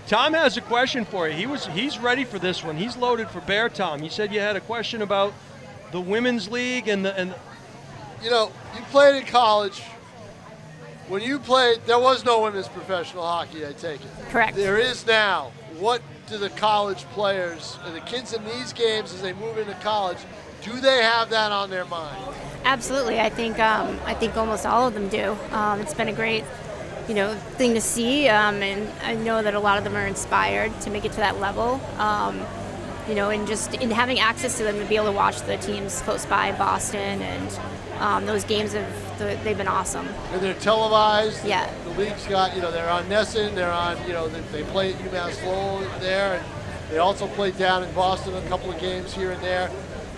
Tom has a question for you. He's ready for this one. He's loaded for bear. Tom, you said you had a question about the women's league and You know, you played in college. When you played, there was no women's professional hockey, I take it. Correct. There is now. What do the college players and the kids in these games as they move into college, do they have that on their mind? Absolutely. I think almost all of them do. It's been a great, thing to see, and I know that a lot of them are inspired to make it to that level. And just in having access to them to be able to watch the teams close by, Boston, and those games they've been awesome. And they're televised. Yeah. The league's got, they're on Nesson, they're on, they play at UMass Lowell there, and they also play down in Boston a couple of games here and there.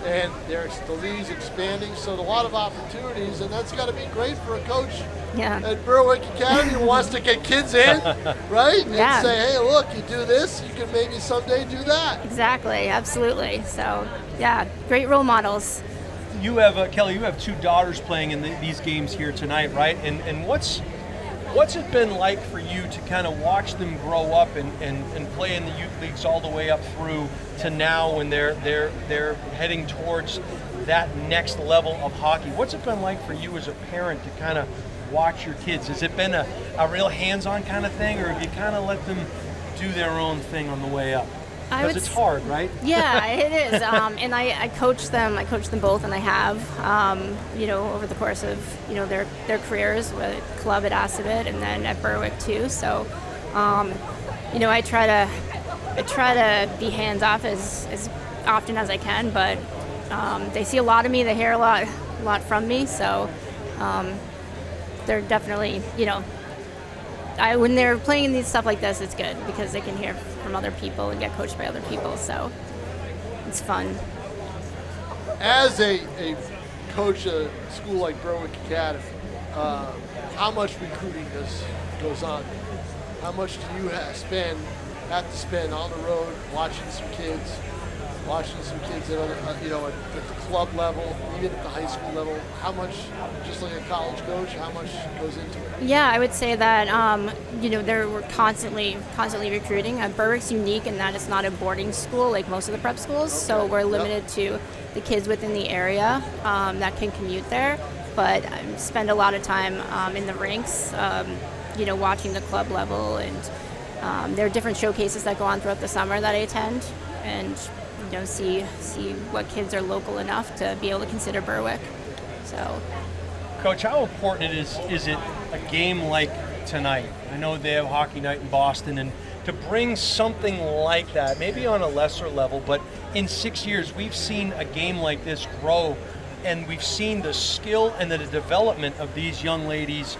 And the league's expanding, so a lot of opportunities, and that's got to be great for a coach at Berwick Academy who wants to get kids in, right? Yeah. And say, hey, look, you do this, you can maybe someday do that. Exactly. Absolutely. So, yeah, great role models. you have Kelly. You have 2 daughters playing in these games here tonight, right? And what's it been like for you to kind of watch them grow up and play in the youth leagues all the way up through to now when they're heading towards that next level of hockey? What's it been like for you as a parent to kind of watch your kids? Has it been a real hands-on kind of thing, or have you kind of let them do their own thing on the way up? Because it's hard, right? Yeah, it is. And I coach them. I coach them both, and I have, over the course of, their careers with club at Assabet and then at Berwick too. So, I try to be hands off as often as I can, but they see a lot of me. They hear a lot from me. So, they're definitely, when they're playing in these stuff like this, it's good because they can hear from other people and get coached by other people. So it's fun. As a coach at a school like Berwick Academy, how much recruiting goes on? How much do you have to spend on the road watching some kids? watching some kids at other, at the club level, even at the high school level? How much, just like a college coach, how much goes into it? Yeah, I would say that we're constantly recruiting. Berwick's unique in that it's not a boarding school like most of the prep schools, so we're limited to the kids within the area that can commute there. But I spend a lot of time in the rinks, watching the club level, and there are different showcases that go on throughout the summer that I attend, and see what kids are local enough to be able to consider Berwick. So, Coach, how important is it a game like tonight? I know they have hockey night in Boston, and to bring something like that, maybe on a lesser level, but in 6 years we've seen a game like this grow, and we've seen the skill and the development of these young ladies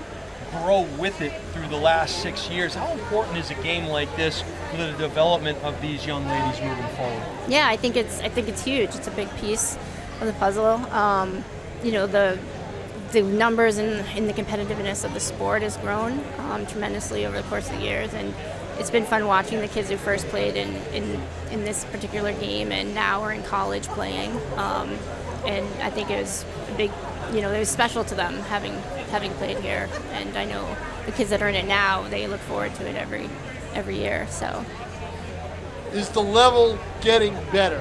grow with it through the last 6 years. How important is a game like this for the development of these young ladies moving forward? Yeah, I think it's huge. It's a big piece of the puzzle. The numbers and the competitiveness of the sport has grown tremendously over the course of the years, and it's been fun watching the kids who first played in this particular game and now are in college playing. And I think it was a big, it was special to them having played here. And I know the kids that are in it now, they look forward to it every year. So, is the level getting better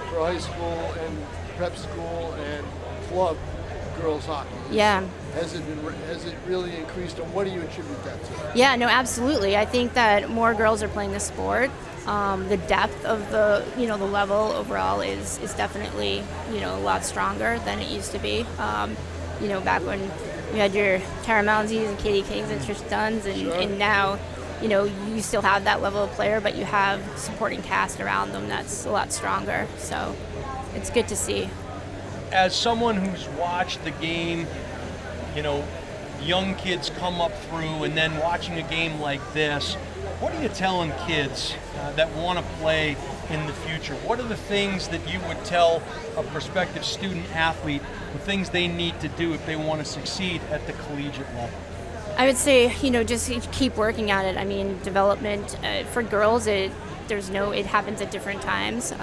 for high school and prep school and club girls hockey? Yeah. Has it really increased, and what do you attribute that to? Yeah, no, absolutely. I think that more girls are playing the sport. The depth of the level overall is definitely a lot stronger than it used to be. Back when you had your Tara Mounseys and Katie Kings and Trish Dunns, and now you still have that level of player, but you have supporting cast around them that's a lot stronger. So it's good to see. As someone who's watched the game, young kids come up through, and then watching a game like this, what are you telling kids that want to play in the future? What are the things that you would tell a prospective student athlete, the things they need to do if they want to succeed at the collegiate level? I would say, just keep working at it. I mean, development for girls, it happens at different times.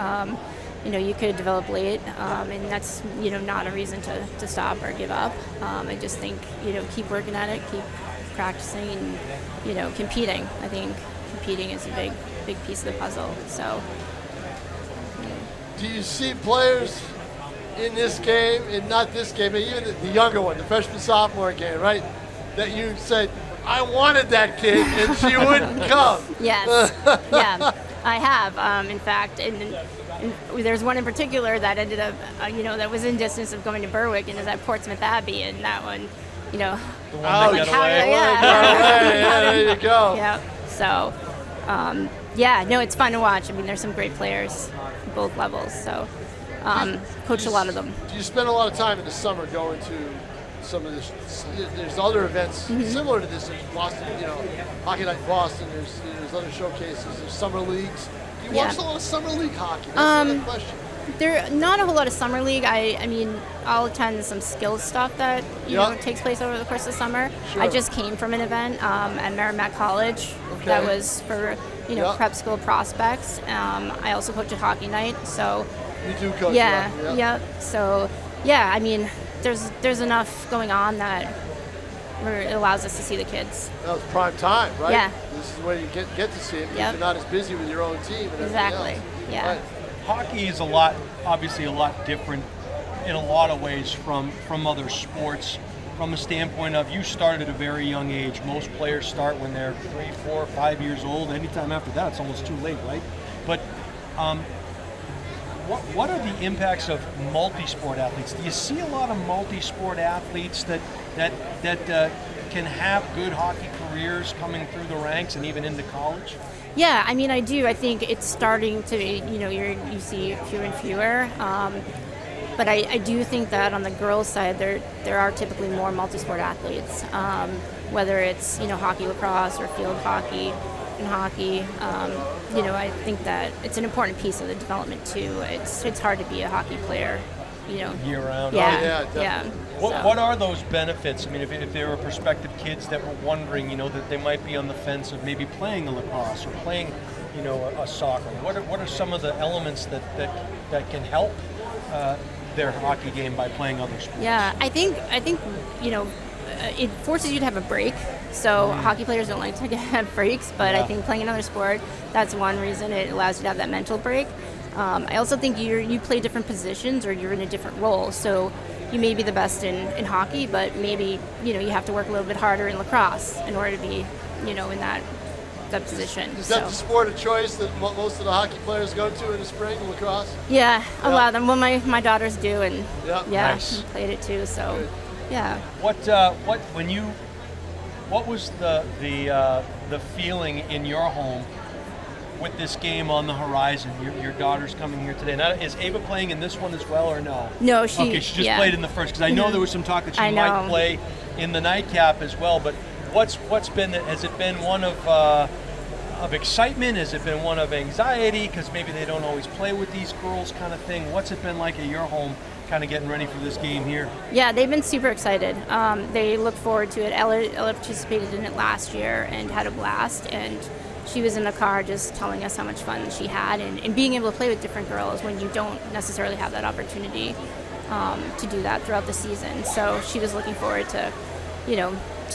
You could develop late, and that's, not a reason to stop or give up. I just think, keep working at it, keep practicing, and, competing. I think competing is a big piece of the puzzle. So, do you see players in this game, and not this game, but even the younger one, the freshman sophomore game, right, that you said, I wanted that kid and she wouldn't come? Yes. Yeah, I have. In fact, and there's one in particular that ended up, that was in distance of going to Berwick, and is at Portsmouth Abbey, and that one, The one that got away. There you go. Yeah. So, it's fun to watch. I mean, there's some great players at both levels. So, coach a lot of them. Do you spend a lot of time in the summer going to some of this? There's other events similar to this. There's Boston, Hockey Night in Boston. There's other showcases. There's summer leagues. Do you watch a lot of summer league hockey? That's the question. There not a whole lot of summer league. I mean, I'll attend some skills stuff that takes place over the course of summer. Sure. I just came from an event at Merrimack College that was for prep school prospects. I also coach at Hockey Night, so you do coach. Yeah. So I mean, there's enough going on that where it allows us to see the kids. That was prime time, right? Yeah. This is where you get to see it because you're not as busy with your own team. And exactly. Else. Yeah. Right. Hockey is obviously a lot different in a lot of ways from other sports, from the standpoint of you start at a very young age. Most players start when they're 3, 4, 5 years old. Anytime after that, it's almost too late, right? But what are the impacts of multi-sport athletes? Do you see a lot of multi-sport athletes that can have good hockey careers coming through the ranks and even into college? Yeah, I mean, I do. I think it's starting to, you see fewer and fewer. But I do think that on the girls' side, there are typically more multi-sport athletes, whether it's, hockey, lacrosse, or field hockey and hockey. I think that it's an important piece of the development, too. It's hard to be a hockey player, Year-round. Yeah. What are those benefits? I mean, if there were prospective kids that were wondering, that they might be on the fence of maybe playing a lacrosse or playing a soccer? What are some of the elements that can help their hockey game by playing other sports? Yeah, I think it forces you to have a break. So hockey players don't like to have breaks, but I think playing another sport, that's one reason it allows you to have that mental break. I also think you play different positions or you're in a different role. So you may be the best in hockey, but maybe you have to work a little bit harder in lacrosse in order to be in that position. Is that the sport of choice that most of the hockey players go to in the spring, lacrosse? Yeah, a lot of them. Well, my daughters do, and nice. played it too. So, good. Yeah. What was the feeling in your home with this game on the horizon? Your daughter's coming here today. Now, is Ava playing in this one as well, or no? No, she just played in the first, because I know there was some talk that she might play in the nightcap as well. But has it been one of excitement? Has it been one of anxiety because maybe they don't always play with these girls, kind of thing? What's it been like at your home, kind of getting ready for this game here? Yeah, they've been super excited. They look forward to it. Ella participated in it last year and had a blast, and she was in the car just telling us how much fun she had, and being able to play with different girls when you don't necessarily have that opportunity to do that throughout the season. So she was looking forward to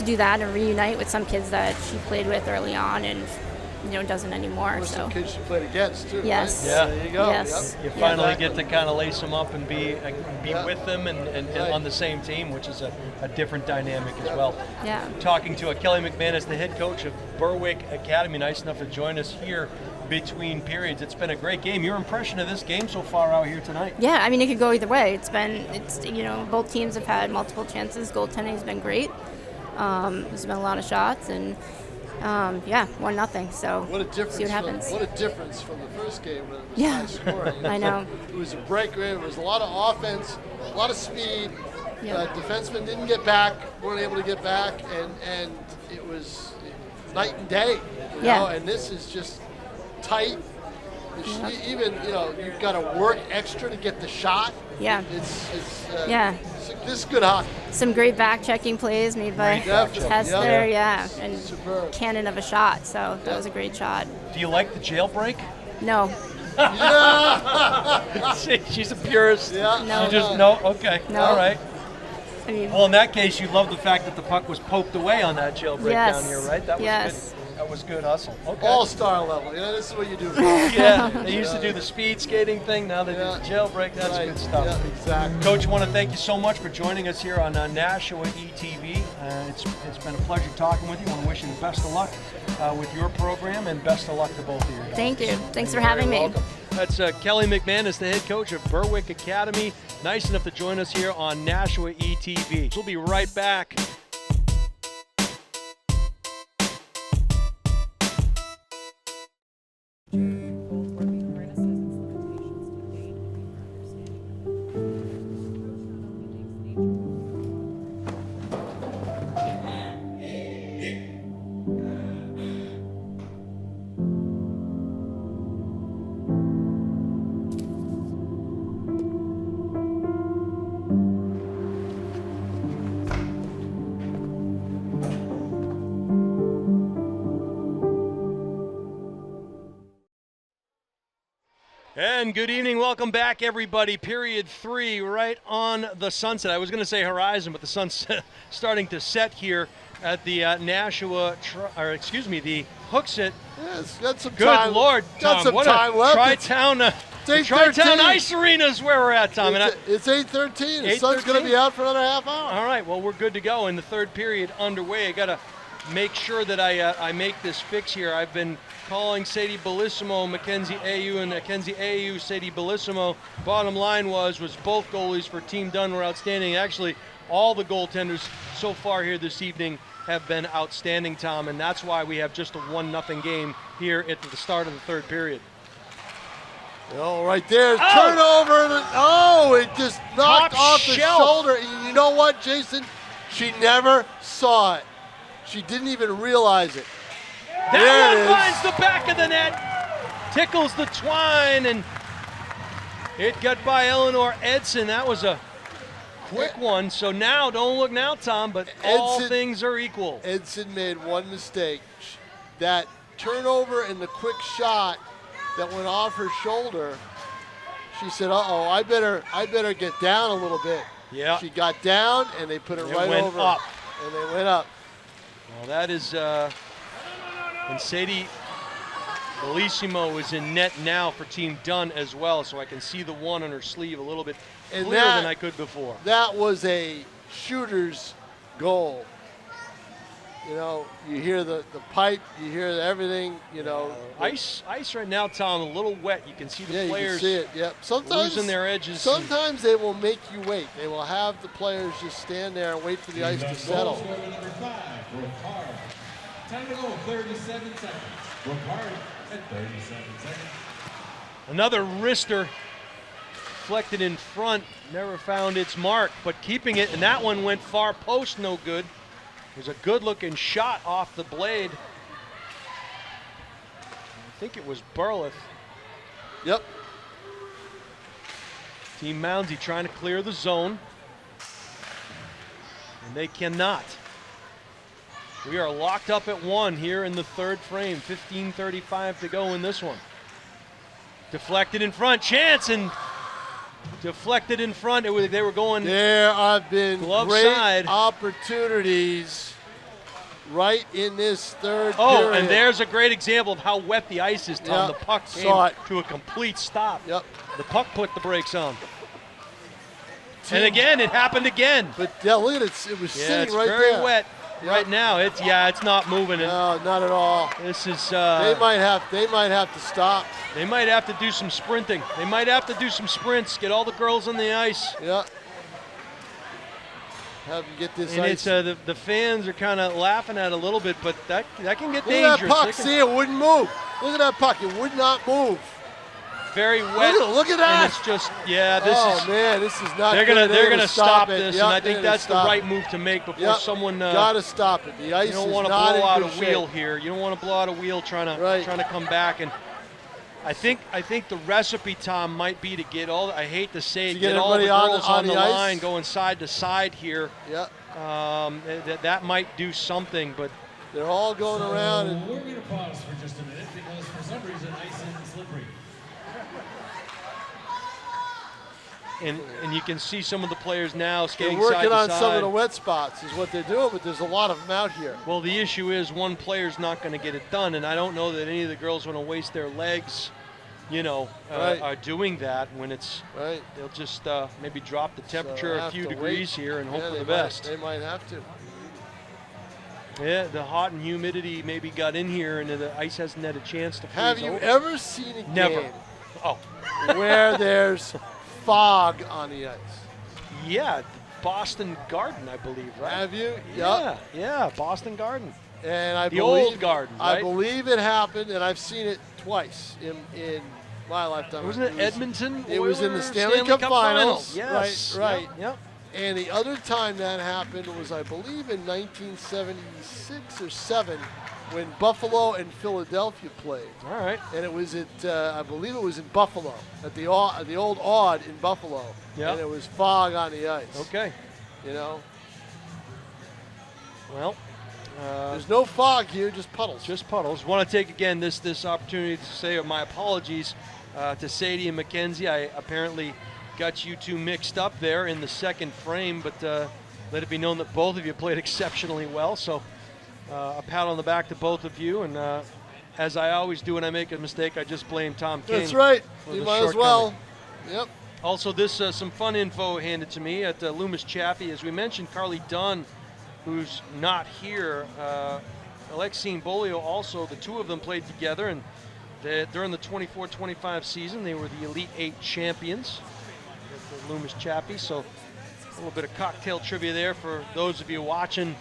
do that and reunite with some kids that she played with early on and doesn't anymore. There's some kids she played against too. Yes. Right? Yeah. There you go. Yes. Yep. You finally get to kind of lace them up and be with them and on the same team, which is a different dynamic as well. Yeah. Talking to Kelly McManus, the head coach of Berwick Academy, nice enough to join us here between periods. It's been a great game. Your impression of this game so far out here tonight? Yeah, I mean, it could go either way. Both teams have had multiple chances. Goaltending's been great. There's been a lot of shots, and 1-0. So what a difference! See what happens. What a difference from the first game when it was high scoring. I know. It was a breakaway. It was a lot of offense, a lot of speed. Yeah. Defensemen didn't get back, weren't able to get back, and it was night and day. You know? And this is just tight. Even you've got to work extra to get the shot. Yeah. This is good hockey. Some great back-checking plays made by Tester, and superb. cannon of a shot. So that was a great shot. Do you like the jailbreak? No. She's a purist. Yeah. No. You just no. Okay. No. All right. I mean, Well, in that case, you love the fact that the puck was poked away on that jailbreak down here, right? That was good. That was good hustle. Okay. All-star level. This is what you do. Yeah, they used to do the speed skating thing. Now they do the jailbreak. That's good stuff. Yeah, exactly. Coach, I want to thank you so much for joining us here on Nashua ETV. It's been a pleasure talking with you. I want to wish you the best of luck with your program, and best of luck to both of you guys. Thank you. Thanks for having me. Welcome. That's Kelly McManus, the head coach of Berwick Academy. Nice enough to join us here on Nashua ETV. We'll be right back. And good evening. Welcome back, everybody. Period 3, right on the sunset. I was going to say horizon, but the sun's starting to set here at the Nashua, the Hooksett. Yes, got some Good time. Lord, got Tom. some What time a left. Tri-Town, Tri-Town Ice Arena is where we're at, Tom. It's 8:13. The sun's 8:13? going to be out for another half hour. All right, well, we're good to go in the third period underway. I got to make sure that I make this fix here. I've been calling Sadie Bellissimo, Mackenzie Ayu, and Mackenzie Ayu, Sadie Bellissimo. Bottom line was both goalies for Team Dunn were outstanding. Actually, all the goaltenders so far here this evening have been outstanding, Tom, and that's why we have just a 1-0 game here at the start of the third period. Oh, right there, turnover. It just knocked off the shoulder. And you know what, Jason? She never saw it. She didn't even realize it. That one finds the back of the net, tickles the twine, and it got by Eleanor Edson. That was a quick one. So now, don't look now, Tom, but all things are equal. Edson made one mistake. That turnover and the quick shot that went off her shoulder, she said, "Uh-oh, I better get down a little bit." Yeah. She got down, and they put it right went over. up. And they went up. Well, that is, and Sadie Bellissimo is in net now for Team Dunn as well, so I can see the one on her sleeve a little bit And clearer that- than I could before. That was a shooter's goal. You know, you hear the pipe, you hear everything, you know. Ice right now, Tom, a little wet. You can see the Yeah, you players can see it. Yep. Sometimes losing their edges. Sometimes they will make you wait. They will have the players just stand there and wait for the ice to settle. Goal scorer number 5, Ricard. Time to go, 37 seconds. Ricard at 37 seconds. Another wrister deflected in front, never found its mark, but keeping it, and that one went far post, no good. It was a good-looking shot off the blade. I think it was Burleth. Yep. Team Mounsey trying to clear the zone, and they cannot. We are locked up at 1 here in the third frame. 15:35 to go in this one. Deflected in front, chance, and deflected in front. They were going. There have been Glove great side. opportunities right in this third Oh, period. and there's a great example of how wet the ice is, Tom. Yep, The puck saw came it. to a complete stop. Yep. The puck put the brakes on. And again, it happened again. But yeah, look at it. It was Yeah, sitting it's right very there. wet Yep. right now. It's not moving. And No, not at all. this is. They might have to stop. They might have to do some sprinting. They might have to do some sprints. Get all the girls on the ice. Yeah. Have them get this And ice. it's the fans are kind of laughing at it a little bit, but that can get Look dangerous. at that puck. They can- See, it wouldn't move. Look at that puck. It would not move. very wet. Look at that. And it's just this oh is. man, this is not. They're good. gonna stop this, Yep, and I they're think gonna that's the stop right it. move to make before Yep. someone. Gotta stop it. The ice You don't is want to not blow out in a good wheel shape. here. You don't want to blow out a wheel trying Right. to come back. And I think the recipe, Tom, might be to get all. I hate to say it, To get get all the everybody girls on on the the ice? line, going side to side here. Yep. That might do something, but They're all going around and We're going to pause for just a minute because for some reason ice isn't slippery. and you can see some of the players now they're skating working side to on side. some of the wet spots is what they're doing, but there's a lot of them out here. Well, the issue is one player's not going to get it done, and I don't know that any of the girls want to waste their legs, Right. are doing that when it's. Right. They'll just maybe drop the temperature So a have few to degrees wait. here and hope Yeah, for the they might- best. They might have to. Yeah, the hot and humidity maybe got in here, and the ice hasn't had a chance to freeze Have you over. ever seen a Never. game Oh, where there's fog on the ice? yeah, Boston Garden, I believe, right? Have you? Yeah, Boston Garden. And I The believe, old Garden, I right? believe it happened, and I've seen it twice in my lifetime. Wasn't it was- Edmonton? It was in the Oilers Stanley Cup Finals. Yes. Right. Yep. And the other time that happened was, I believe, in 1976 or 7, when Buffalo and Philadelphia played. All right. And it was at, I believe it was in Buffalo, at the old Odd in Buffalo. Yep. And it was fog on the ice. Okay. You know, Well, there's no fog here, just puddles. just puddles. Want to take again this opportunity to say my apologies to Sadie and Mackenzie. I apparently got you two mixed up there in the second frame, but let it be known that both of you played exceptionally well. So a pat on the back to both of you. And as I always do when I make a mistake, I just blame Tom King. That's right. for You the might as well. shortcoming. Yep. Also, this some fun info handed to me at Loomis Chaffee. As we mentioned, Carly Dunn, who's not here. Alexine Bolio also, the two of them played together, and during the 24-25 season, they were the Elite 8 champions at the Loomis Chaffee. So a little bit of cocktail trivia there for those of you watching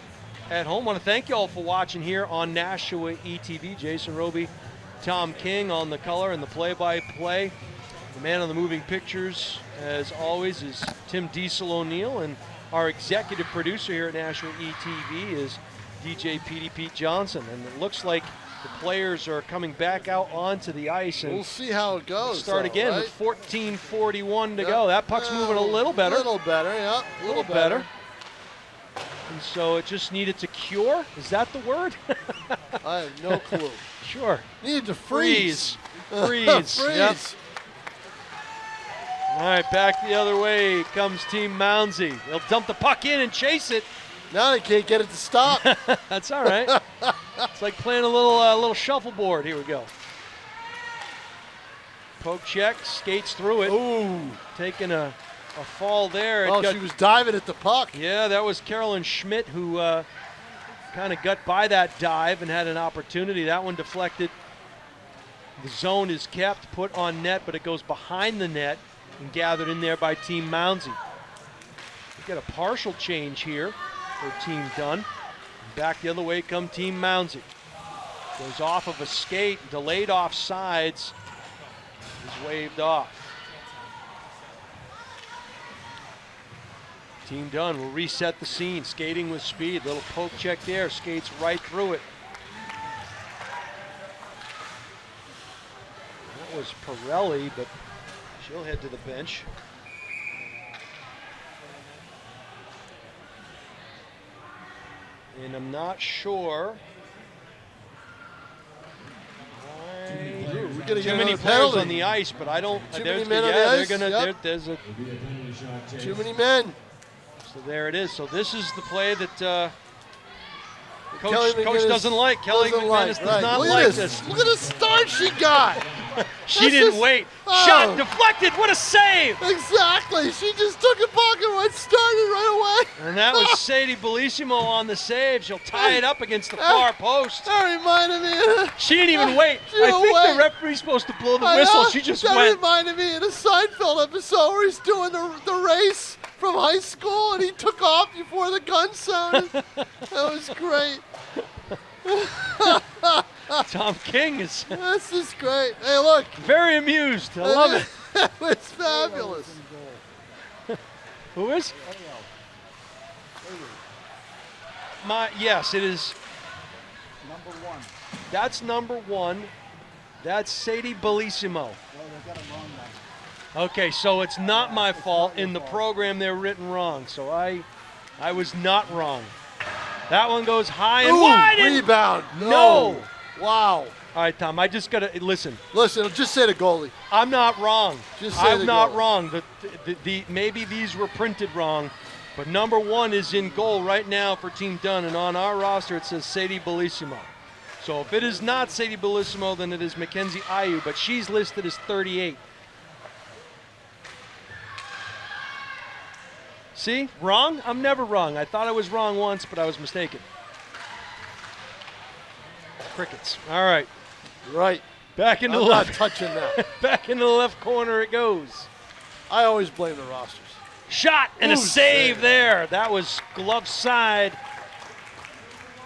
at home. I want to thank you all for watching here on Nashua ETV. Jason Roby, Tom King on the color and the play-by-play. The man on the moving pictures, as always, is Tim Diesel O'Neill, and our executive producer here at Nashua ETV is DJ Petey Pete Johnson. And it looks like the players are coming back out onto the ice, and We'll see how it goes. start though, again right? with 14:41 to Yep. go. That puck's moving a little better. A little better, yeah. A little better. And so it just needed to cure. Is that the word? I have no clue. Sure. Needed to freeze. Freeze. Freeze. Yep. All right, back the other way comes Team Mounsey. They'll dump the puck in and chase it. Now they can't get it to stop. That's all right. It's like playing a little shuffleboard. Here we go. Poke check, skates through it. Ooh. Taking a fall there. Oh, she was diving at the puck. Yeah, that was Carolyn Schmidt who kind of got by that dive and had an opportunity. That one deflected. The zone is kept, put on net, but it goes behind the net and gathered in there by Team Mounsey. We get a partial change here for Team Dunn. Back the other way come Team Mounsey. Goes off of a skate, delayed offsides, is waved off. Team Dunn will reset the scene, skating with speed. Little poke check there, skates right through it. That was Pirelli, but she'll head to the bench. And I'm not sure. We're gonna Too get many another players penalty. on the ice, but I don't. Too there's many men the- on yeah, the they're ice, gonna. yep. There's a. Will be a penalty shot chase. Too many men. So there it is. So this is the play that Kelly Coach McGinnis doesn't like. Kelly doesn't McGinnis does right. not Look like at this. Look at the start she got. She This didn't is- wait. oh. Shot deflected. What a save! Exactly. She just took a puck and went started right away. And that was Sadie Bellissimo on the save. She'll tie it up against the far post. That reminded me. She didn't even wait. She didn't I think wait. the referee's supposed to blow the I whistle. know. She just that went. reminded me of the Seinfeld episode where he's doing the race from high school and he took off before the gun sounded. That was great. Tom King is This is great. Hey, look. very amused. I love it. That was fabulous. Who is? Yes, it is. Number one. That's number one. That's Sadie Bellissimo. Well, they got it wrong now. Okay, so it's not my fault. In the program, they're written wrong. So I was not wrong. That one goes high and Ooh, wide. And rebound. No. Wow. all right, Tom. I just gotta listen. Listen, just say the goalie. I'm not wrong. Just say I'm the not goal. wrong. The maybe these were printed wrong, but number one is in goal right now for Team Dunn, and on our roster it says Sadie Bellissimo. So if it is not Sadie Bellissimo, then it is Mackenzie Ayu, but she's listed as 38. See, wrong? I'm never wrong. I thought I was wrong once, but I was mistaken. Crickets. All right, Right. back into I'm the not left. touching that. Back into the left corner it goes. I always blame the rosters. Shot and a Ooh, save save. there. That was glove side.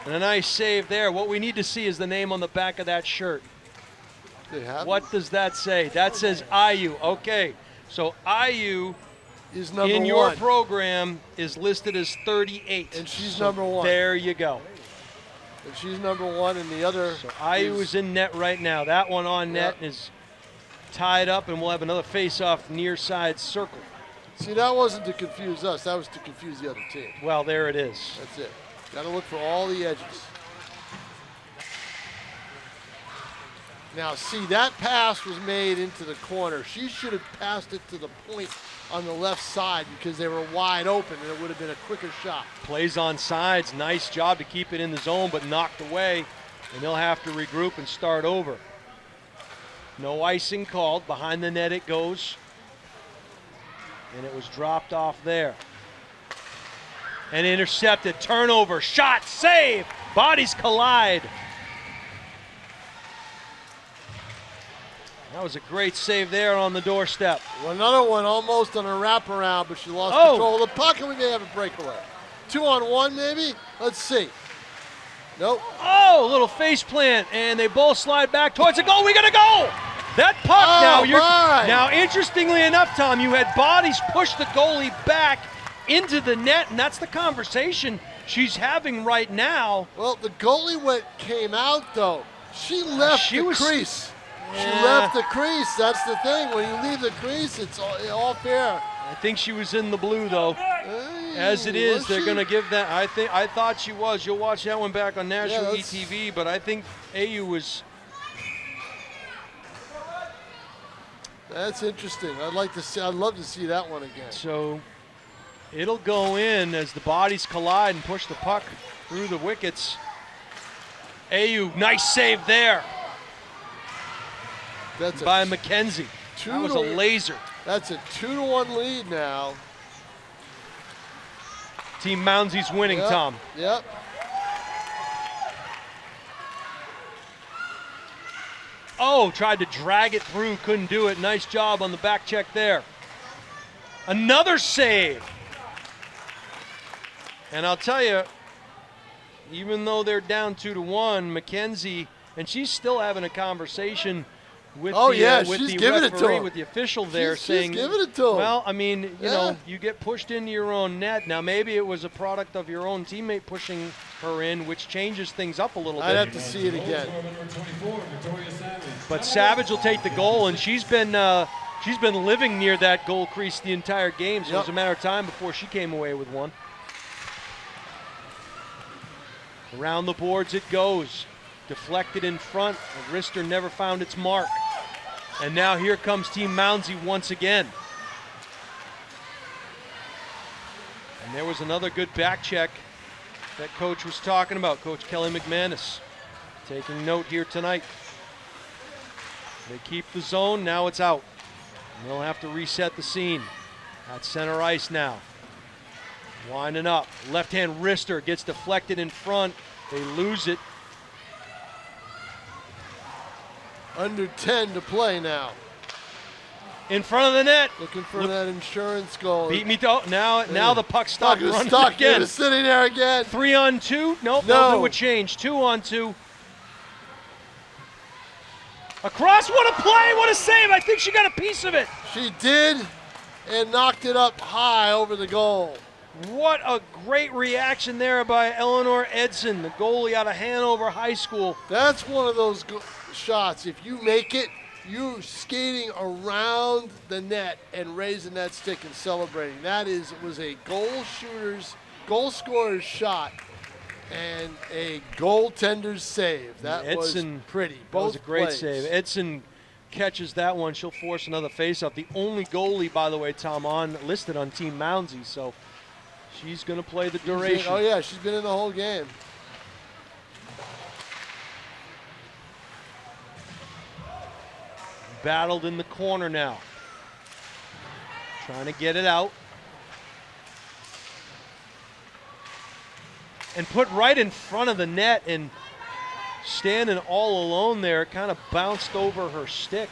And a nice save there. What we need to see is the name on the back of that shirt. They have What does that say? That says IU. Okay, so IU is number in your one. program is listed as 38. And she's So number one. There you go. And she's number one, and the other. So IU is in net right now. That one on net Yeah. is tied up, and we'll have another face-off near side circle. See, that wasn't to confuse us. That was to confuse the other team. Well, there it is. That's it. Got to look for all the edges. Now, see, that pass was made into the corner. She should have passed it to the point on the left side because they were wide open, and it would have been a quicker shot. Plays on sides. Nice job to keep it in the zone, but knocked away. And they'll have to regroup and start over. No icing called. Behind the net it goes. And it was dropped off there. And intercepted. Turnover. Shot. Save. Bodies collide. That was a great save there on the doorstep. Well, another one almost on a wraparound, but she lost Oh. control of the puck, and we may have a breakaway. 2-on-1, maybe? Let's see. Nope. Oh, a little face plant, and they both slide back towards the goal. We gotta go! That puck Oh, now. my. Interestingly enough, Tom, you had bodies push the goalie back into the net, and that's the conversation she's having right now. Well, the goalie came out, though. She left she the was- crease. She Yeah. left the crease. That's the thing. When you leave the crease, it's all fair. I think she was in the blue, though. As it is, was they're she? going to give that. I thought she was. You'll watch that one back on Nashua that's- ETV, but I think AU was. That's interesting. I'd love to see that one again. So it'll go in as the bodies collide and push the puck through the wickets. AU, nice save there That's by McKenzie. That was a laser. That's a 2-1 lead now. Team Mounsey's winning, Yep, Tom. Yep. Oh, tried to drag it through, couldn't do it. Nice job on the back check there. Another save. And I'll tell you, even though they're down 2-1, McKenzie, and she's still having a conversation with she's the giving it to referee, him. with the official there, She's saying, giving it to him. well, I mean, you Yeah. know, you get pushed into your own net. Now, maybe it was a product of your own teammate pushing her in, which changes things up a little I'd bit. have to see it again. Number 24, Victoria Savage. But Savage will take the goal, and she's been living near that goal crease the entire game, so it was a matter of time before she came away with one. Around the boards it goes. Deflected in front. The wrister never found its mark. And now here comes Team Mounsey once again. And there was another good back check that Coach was talking about, Coach Kelly McManus. Taking note here tonight. They keep the zone, now it's out. And they'll have to reset the scene. At center ice now. Winding up. Left-hand wrister gets deflected in front. They lose it. Under 10 to play now. In front of the net. Looking for that insurance goal. Beat me to now the puck stopped Puck is running stuck. again. It's sitting there again. 3-on-2. Nope, No. they'll do a change. 2-on-2. Across, what a play, what a save. I think she got a piece of it. She did, and knocked it up high over the goal. What a great reaction there by Eleanor Edson, the goalie out of Hanover High School. That's one of those shots. If you make it, you're skating around the net and raising that stick and celebrating. Was a goal scorer's shot and a goaltender's save. That Edson, was pretty. That was a great plays. save. Edson catches that one. She'll force another faceoff. The only goalie, by the way, Tom, listed on Team Mounsey, so she's going to play the duration. Oh yeah, she's been in the whole game. Battled in the corner now. Trying to get it out. And put right in front of the net, and standing all alone there, kind of bounced over her stick.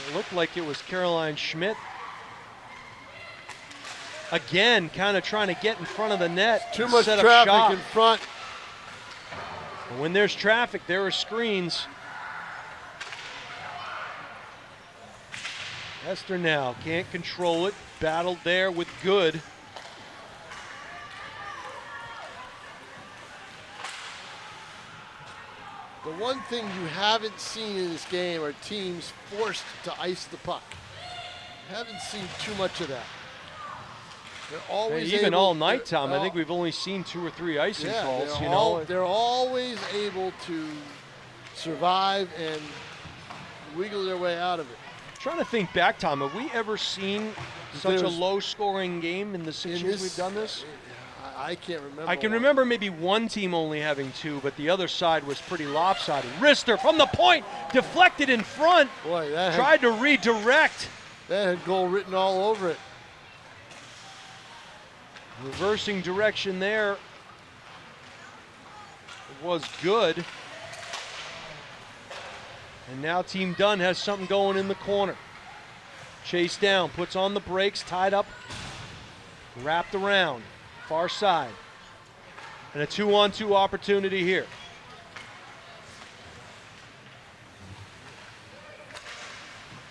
It looked like it was Caroline Schmidt. Again, kind of trying to get in front of the net. Too much set up traffic shop. in front. And when there's traffic, there are screens. Esther now can't control it. Battled there with Good. The one thing you haven't seen in this game are teams forced to ice the puck. Haven't seen too much of that. They're always Even able, all night, Tom. I think we've only seen 2 or 3 icing calls. They're always able to survive and wiggle their way out of it. Trying to think back, Tom. Have we ever seen such a low-scoring game in the 6 years we've done this? I can't remember. I can remember maybe one team only having 2, but the other side was pretty lopsided. Wrister from the point, deflected in front. Boy, tried to redirect. That had goal written all over it. Reversing direction there. It was Good. And now Team Dunn has something going in the corner. Chase down, puts on the brakes, tied up, wrapped around, far side. And a 2-on-2 opportunity here.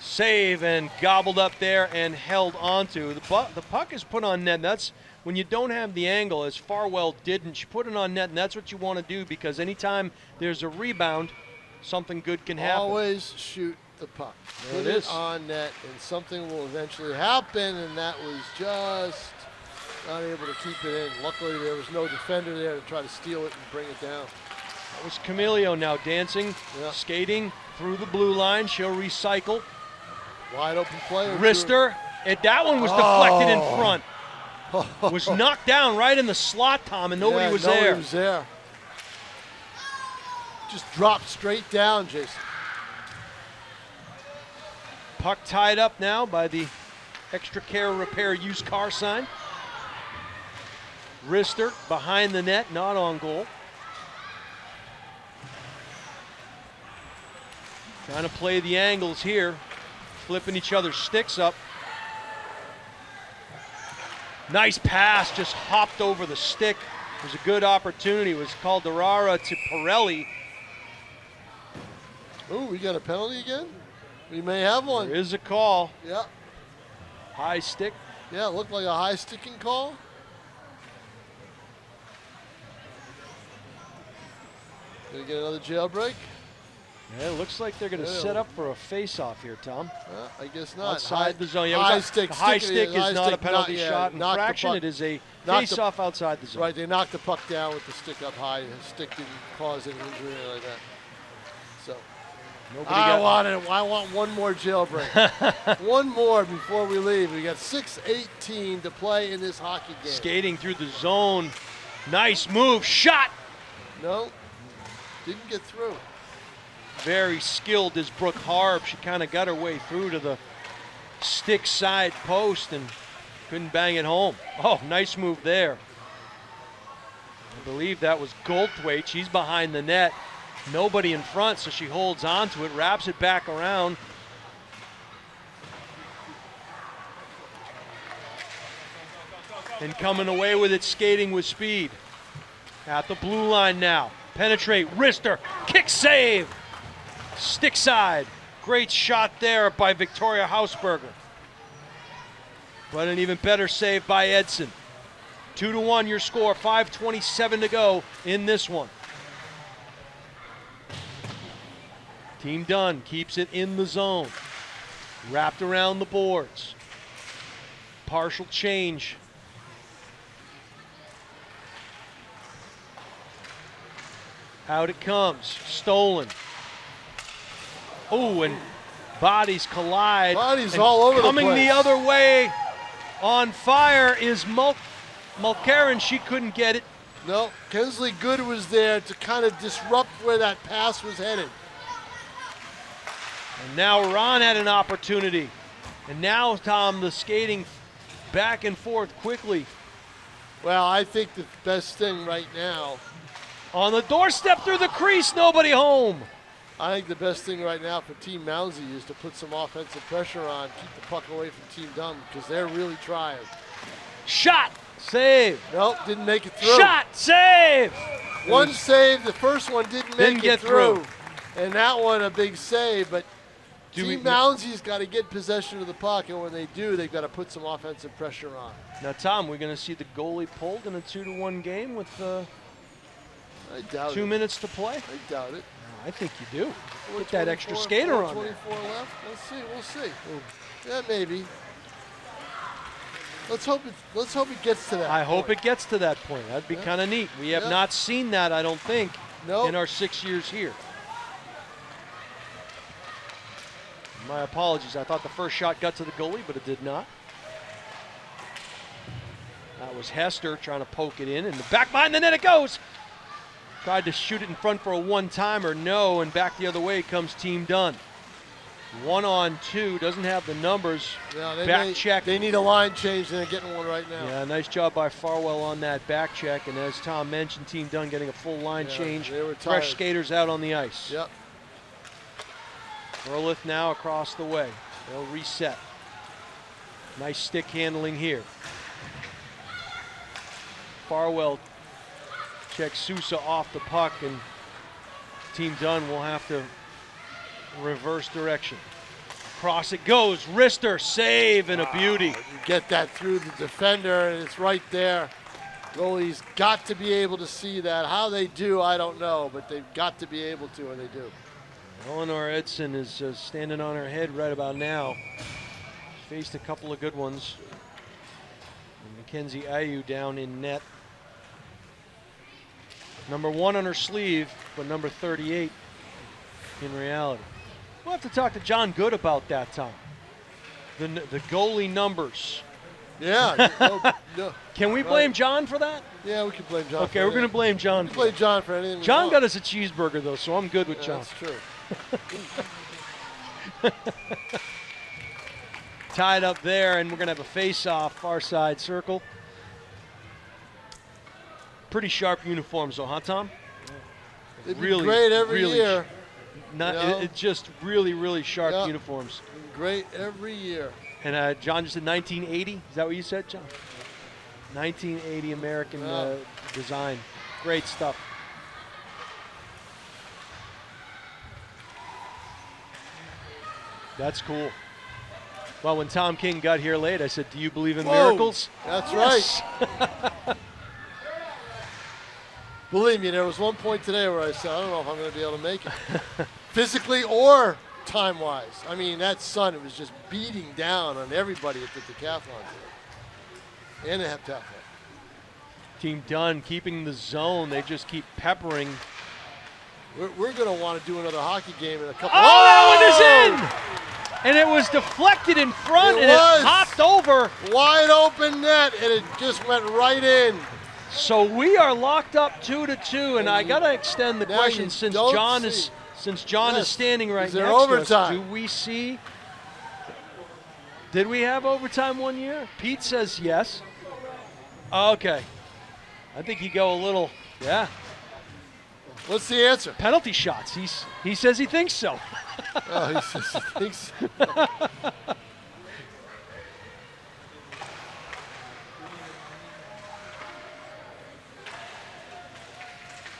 Save and gobbled up there and held onto. The puck is put on net. That's when you don't have the angle, as Farwell didn't. She put it on net, and that's what you want to do, because anytime there's a rebound, something good can happen. Always shoot the puck. There Put it it is. on net, and something will eventually happen, and that was just Not able to keep it in. Luckily, there was no defender there to try to steal it and bring it down. That was Camilio now dancing, skating through the blue line. She'll recycle. Wide open player. Wrister. That one was deflected in front. Was knocked down right in the slot, Tom, and nobody was there. Nobody was there. Just dropped straight down, Jason. Puck tied up now by the extra care repair used car sign. Wrister behind the net, not on goal. Trying to play the angles here, flipping each other's sticks up. Nice pass, just hopped over the stick. It was a good opportunity. It was Calderara to Pirelli. Oh, we got a penalty again? We may have one. There is a call. Yeah. High stick. Yeah, it looked like a high sticking call. Gonna get another jailbreak? Yeah, it looks like they're going to set up for a face-off here, Tom. I guess not. Outside the zone. Yeah, high stick. The high stick is not a penalty not, shot infraction. It is a face-off outside the zone. Right, they knocked the puck down with the stick up high. The stick didn't cause any injury like that. So, I want one more jailbreak. One more before we leave. We got 6:18 to play in this hockey game. Skating through the zone. Nice move. Shot. No, didn't get through. Very skilled is Brooke Harb. She kind of got her way through to the stick side post and couldn't bang it home. Oh, nice move there. I believe that was Goldthwait. She's behind the net. Nobody in front, so she holds on to it, wraps it back around. And coming away with it, skating with speed. At the blue line now. Penetrate, wrister, kick save. Stick side. Great shot there by Victoria Hausberger. But an even better save by Edson. 2-1 your score, 5:27 to go in this one. Team Dunn keeps it in the zone. Wrapped around the boards. Partial change. Out it comes. Stolen. Oh, and bodies collide. Bodies all over the place. Coming the other way on fire is Mulcairn. She couldn't get it. No, Kensley Good was there to kind of disrupt where that pass was headed. And now Ron had an opportunity. And now, Tom, the skating back and forth quickly. Well, I think the best thing right now. On the doorstep through the crease, nobody home. I think the best thing right now for Team Mounsey is to put some offensive pressure on, keep the puck away from Team Dunn, because they're really trying. Shot, save. Nope, didn't make it through. Shot, save. One save, the first one didn't get through. And that one a big save, but Team Mounsey's got to get possession of the puck, and when they do, they've got to put some offensive pressure on. Now, Tom, we're going to see the goalie pulled in a 2-1 game with I doubt 2 minutes to play? I doubt it. I think you do. Put that extra skater on 24 left. Let's see. We'll see. Yeah, maybe. Let's hope it gets to that. I hope it gets to that point. That'd be kind of neat. We have not seen that, I don't think, in our 6 years here. My apologies. I thought the first shot got to the goalie, but it did not. That was Hester trying to poke it in, and the back behind the net it goes. Tried to shoot it in front for a one-timer, no, and back the other way comes Team Dunn. 1-on-2, doesn't have the numbers. Yeah, back check. They need a line change, and they're getting one right now. Yeah, nice job by Farwell on that back check, and as Tom mentioned, Team Dunn getting a full line change. They were fresh skaters out on the ice. Yep. Ehrlich now across the way. They'll reset. Nice stick handling here. Farwell checks Sousa off the puck, and Team Dunn will have to reverse direction. Cross it goes. Wrister, save, and a beauty. You get that through the defender, and it's right there. Goalie's got to be able to see that. How they do, I don't know, but they've got to be able to, and they do. Eleanor Edson is standing on her head right about now. Faced a couple of good ones. And Mackenzie Ayew down in net. Number 1 on her sleeve, but number 38 in reality. We'll have to talk to John Good about that, Tom. The goalie numbers. Yeah. no. Can we blame John for that? Yeah, we can blame John. Okay, we're going to blame John. We can blame John for anything. John got us a cheeseburger, though, so I'm good with John. That's true. Tied up there, and we're going to have a face-off, far side circle. Pretty sharp uniforms, though, huh, Tom? They'd be great every year. It's just really, really sharp uniforms. Great every year. And John just said 1980. Is that what you said, John? 1980 American design. Great stuff. That's cool. Well, when Tom King got here late, I said, do you believe in miracles? That's right. Believe me, there was one point today where I said, I don't know if I'm going to be able to make it. Physically or time-wise. I mean, that sun, it was just beating down on everybody at the decathlon today. And the heptathlon. Team Dunn keeping the zone. They just keep peppering. We're going to want to do another hockey game in a couple. That one is in! And it was deflected in front, and it hopped over. Wide open net, and it just went right in. So we are locked up 2-2, and I got to extend the question since John is standing right next to us. Do we see? Did we have overtime one year? Pete says yes. Okay. I think you go a little, yeah. What's the answer? Penalty shots. He says he thinks so. Oh, he says he thinks so.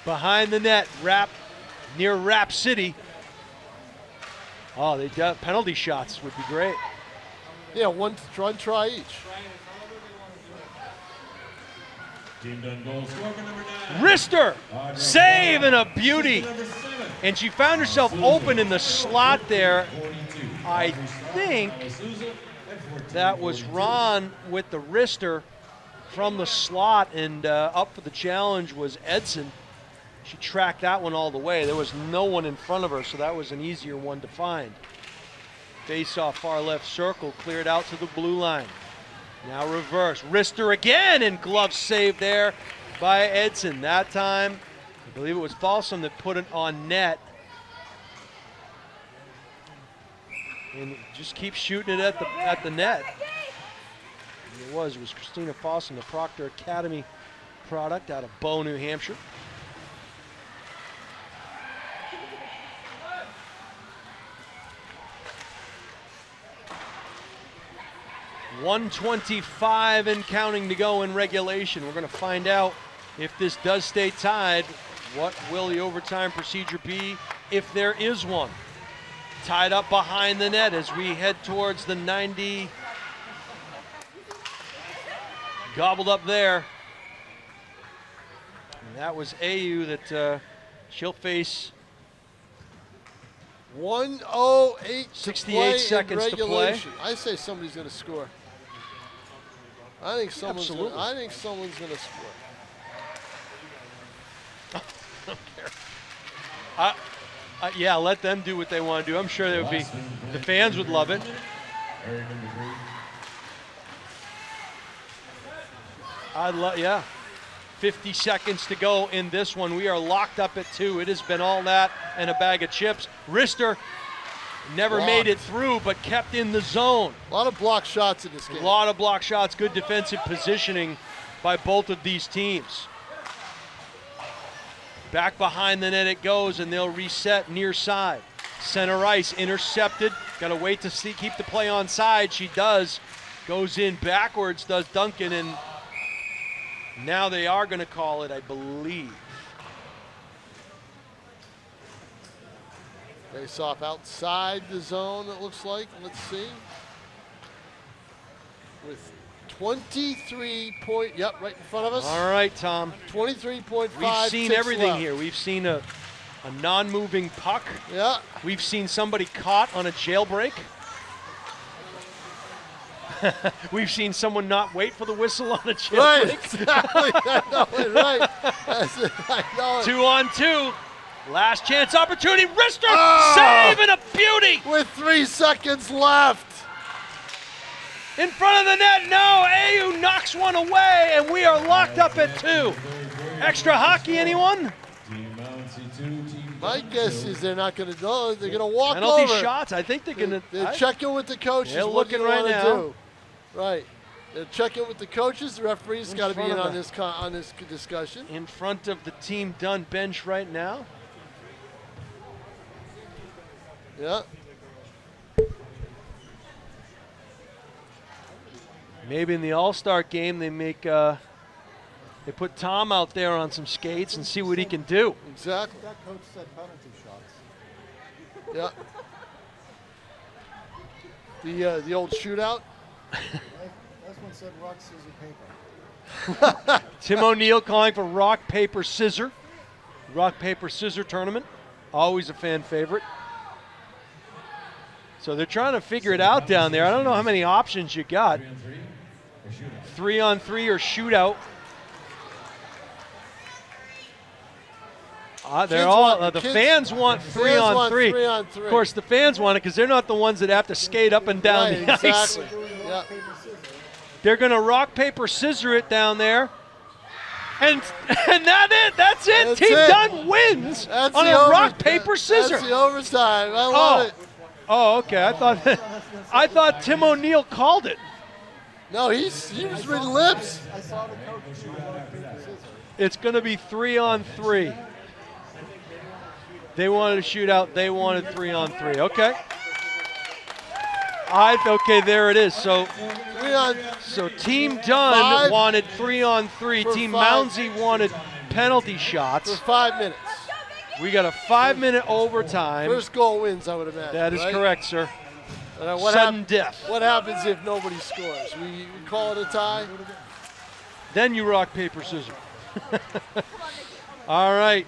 Behind the net, near Rap City. Oh, they got penalty shots would be great. Yeah, one try each. Team Dunn goal scorer number 9. Wrister, save and a beauty. And she found herself open in the slot there. I think that was Ron with the wrister from the slot, and up for the challenge was Edson. She tracked that one all the way. There was no one in front of her, so that was an easier one to find. Face off far left circle, cleared out to the blue line. Now reverse. Wrister again, and glove save there by Edson. That time, I believe it was Folsom that put it on net. And just keep shooting it at the net. And it was Christina Folsom, the Proctor Academy product out of Bow, New Hampshire. .125 and counting to go in regulation. We're going to find out if this does stay tied. What will the overtime procedure be if there is one? Tied up behind the net as we head towards the 90. Gobbled up there. And that was Ayew that she'll face 1:08 68 seconds to play. I say somebody's going to score. I think someone's going to score. Yeah, let them do what they want to do. I'm sure they would be. The fans would love it. Yeah. 50 seconds to go in this one. We are locked up at 2. It has been all that and a bag of chips. Wrister never made it through, but kept in the zone. A lot of block shots in this game. A lot of block shots. Good defensive positioning by both of these teams. Back behind the net it goes, and they'll reset near side. Center ice intercepted. Got to wait to see, keep the play on side. She does. Goes in backwards, does Duncan, and now they are going to call it, I believe. Face off outside the zone, it looks like. Let's see. With 23 point, yep, right in front of us. All right, Tom. 23.5. We've seen everything left. here. We've seen a non-moving puck. Yeah. We've seen somebody caught on a jailbreak. We've seen someone not wait for the whistle on a chip. Right, exactly. I know it, right. That's it. I know it. 2 on 2. Last chance opportunity. Wrister Oh! save and a beauty. With 3 seconds left. In front of the net, no. AU knocks one away, and we are locked up at 2. Extra hockey, anyone? Team Mounsey 2, Team My Dunn guess 2. is they're not going to do. They're going to walk Penalty over. shots. I think they're going to. They're checking with the coaches. They're what do looking you right wanna now. do? Right. They're checking with the coaches. The referee's got to be front in of on the- this discussion. In front of the Team Dunn bench right now. Yeah. Maybe in the All-Star game they make they put Tom out there on some skates and see what he can do. Exactly. That coach said penalty shots. Yeah. The old shootout. Last one said rock, scissor, paper. Tim O'Neill calling for rock, paper, scissor. Rock, paper, scissor tournament. Always a fan favorite. So they're trying to figure it out down there. I don't know how many options you got. 3 on 3 or 3 on 3 or shootout. shootout. They're Kids all want- the kids- fans want fans 3 on want 3. 3 on 3. Of course, the fans want it because they're not the ones that have to skate up and down Right, the ice. exactly. Yeah. Paper, scissors. They're going to rock, paper, scissor it down there. And that's it. That's Team it. Dunn wins That's on the a over- rock, paper, scissor. That's the overtime. I love it. Oh, okay. I thought Tim O'Neill called it. No, he was reading lips. I saw the coach shoot rock, paper, scissors. It's going to be 3 on 3. They wanted a shootout. They wanted 3 on 3. Okay. Okay, there it is. So 3 on. Team Dunn 5 wanted 3 on 3. for Team 5. Mounsey wanted penalty For shots. 5 minutes. We got a 5-minute overtime. First goal wins, I would imagine. That is right? correct, sir. What Sudden death. What happens if nobody scores? We call it a tie? Then you rock, paper, scissors. All right.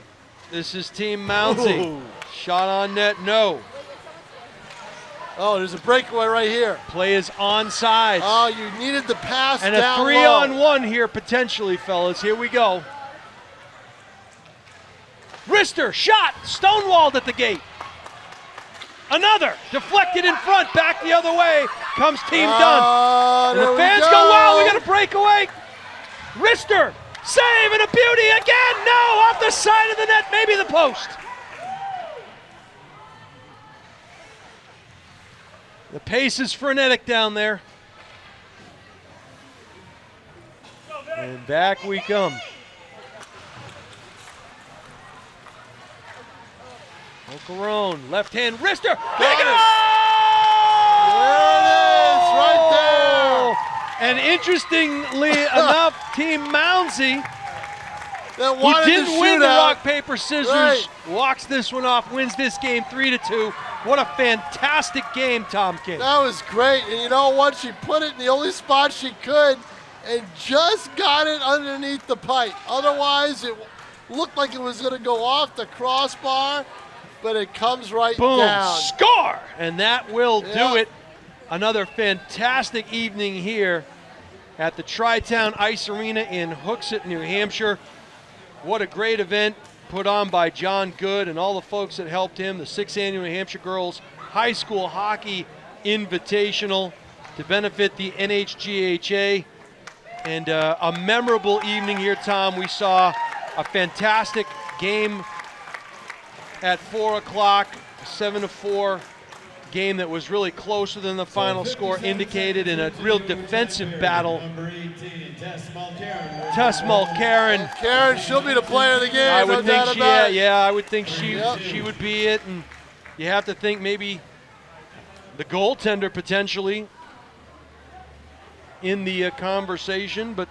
This is Team Mounsey. Ooh. Shot on net, no. Oh, there's a breakaway right here. Play is onside. Oh, you needed the pass And a down 3 low. on 1 here potentially, fellas. Here we go. Wrister, shot, stonewalled at the gate. Another, deflected in front, back the other way. Comes Team Dunn. And there the we fans go, wow, we got a breakaway. Wrister, save and a beauty again. No, off the side of the net, maybe the post. The pace is frenetic down there. And back we come. O'Carone, left hand wrister. Big it. goal! There it is, right And interestingly enough, Team Mounsey, That who wanted didn't the win the shootout. rock, paper, scissors, Right. walks this one off, wins this game 3-2. What a fantastic game, Tom King. That was great. And you know what? She put it in the only spot she could and just got it underneath the pipe. Otherwise, it looked like it was going to go off the crossbar, but it comes right Boom, down. score! And that will Yeah. do it. Another fantastic evening here at the Tri-Town Ice Arena in Hooksett, New Hampshire. What a great event put on by John Good and all the folks that helped him. The 6th Annual New Hampshire Girls High School Hockey Invitational to benefit the NHGHA. And a memorable evening here, Tom. We saw a fantastic game at 4 o'clock, 7-4 game that was really closer than the final score indicated, in a real defensive battle. Number 18, Tess Mulcairn. Tess Mulcairn, Karen, she'll be the player of the game. I no would doubt think about it. I would think she Yep. she would be it, and you have to think maybe the goaltender potentially in the conversation, but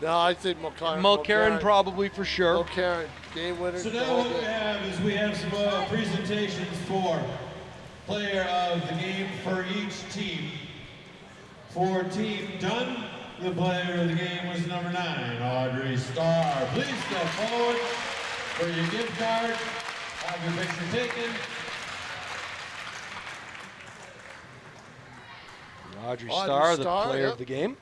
No, I think Mulcairn. Mulcairn probably for sure. Mulcairn, game winner. So now what we have is we have some presentations for player of the game for each team. For Team Dunn, the player of the game was number 9, Audrey Starr. Please step forward for your gift card. Have your picture taken. Audrey Audrey Starr, the Starr, player yep. of the game.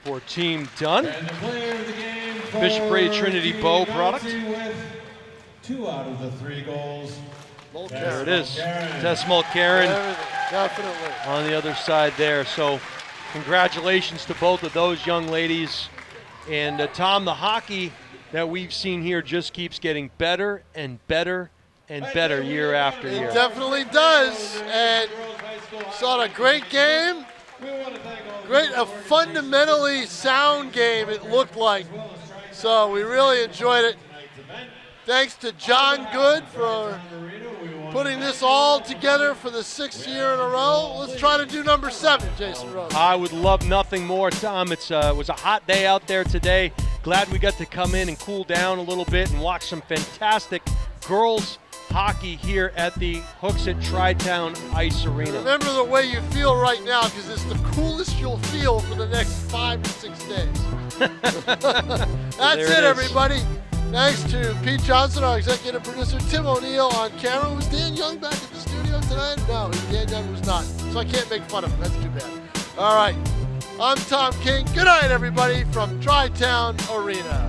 For Team Dunn. And the player of the game for Bishop Ray Trinity Team Bow Mounsey product. with 2 out of the 3 goals. There it is. Karen. Tess Mulcairn Everything, definitely. on the other side there. So congratulations to both of those young ladies. And Tom, the hockey that we've seen here just keeps getting better and better and better year after year. It definitely does. And saw a great game. Great, a fundamentally sound game it looked like. So we really enjoyed it. Thanks to John Good for putting this all together for the 6th year in a row. Let's try to do number 7, Jason Rose. I would love nothing more, Tom. It was a hot day out there today. Glad we got to come in and cool down a little bit and watch some fantastic girls hockey here at the Hooksett Tri-Town Ice Arena. Remember the way you feel right now, because it's the coolest you'll feel for the next 5 to 6 days. That's it, everybody. Thanks to Pete Johnson, our executive producer, Tim O'Neill on camera. Was Dan Young back at the studio tonight? No, Dan Young was not. So I can't make fun of him. That's too bad. All right. I'm Tom King. Good night, everybody, from Tri-Town Arena.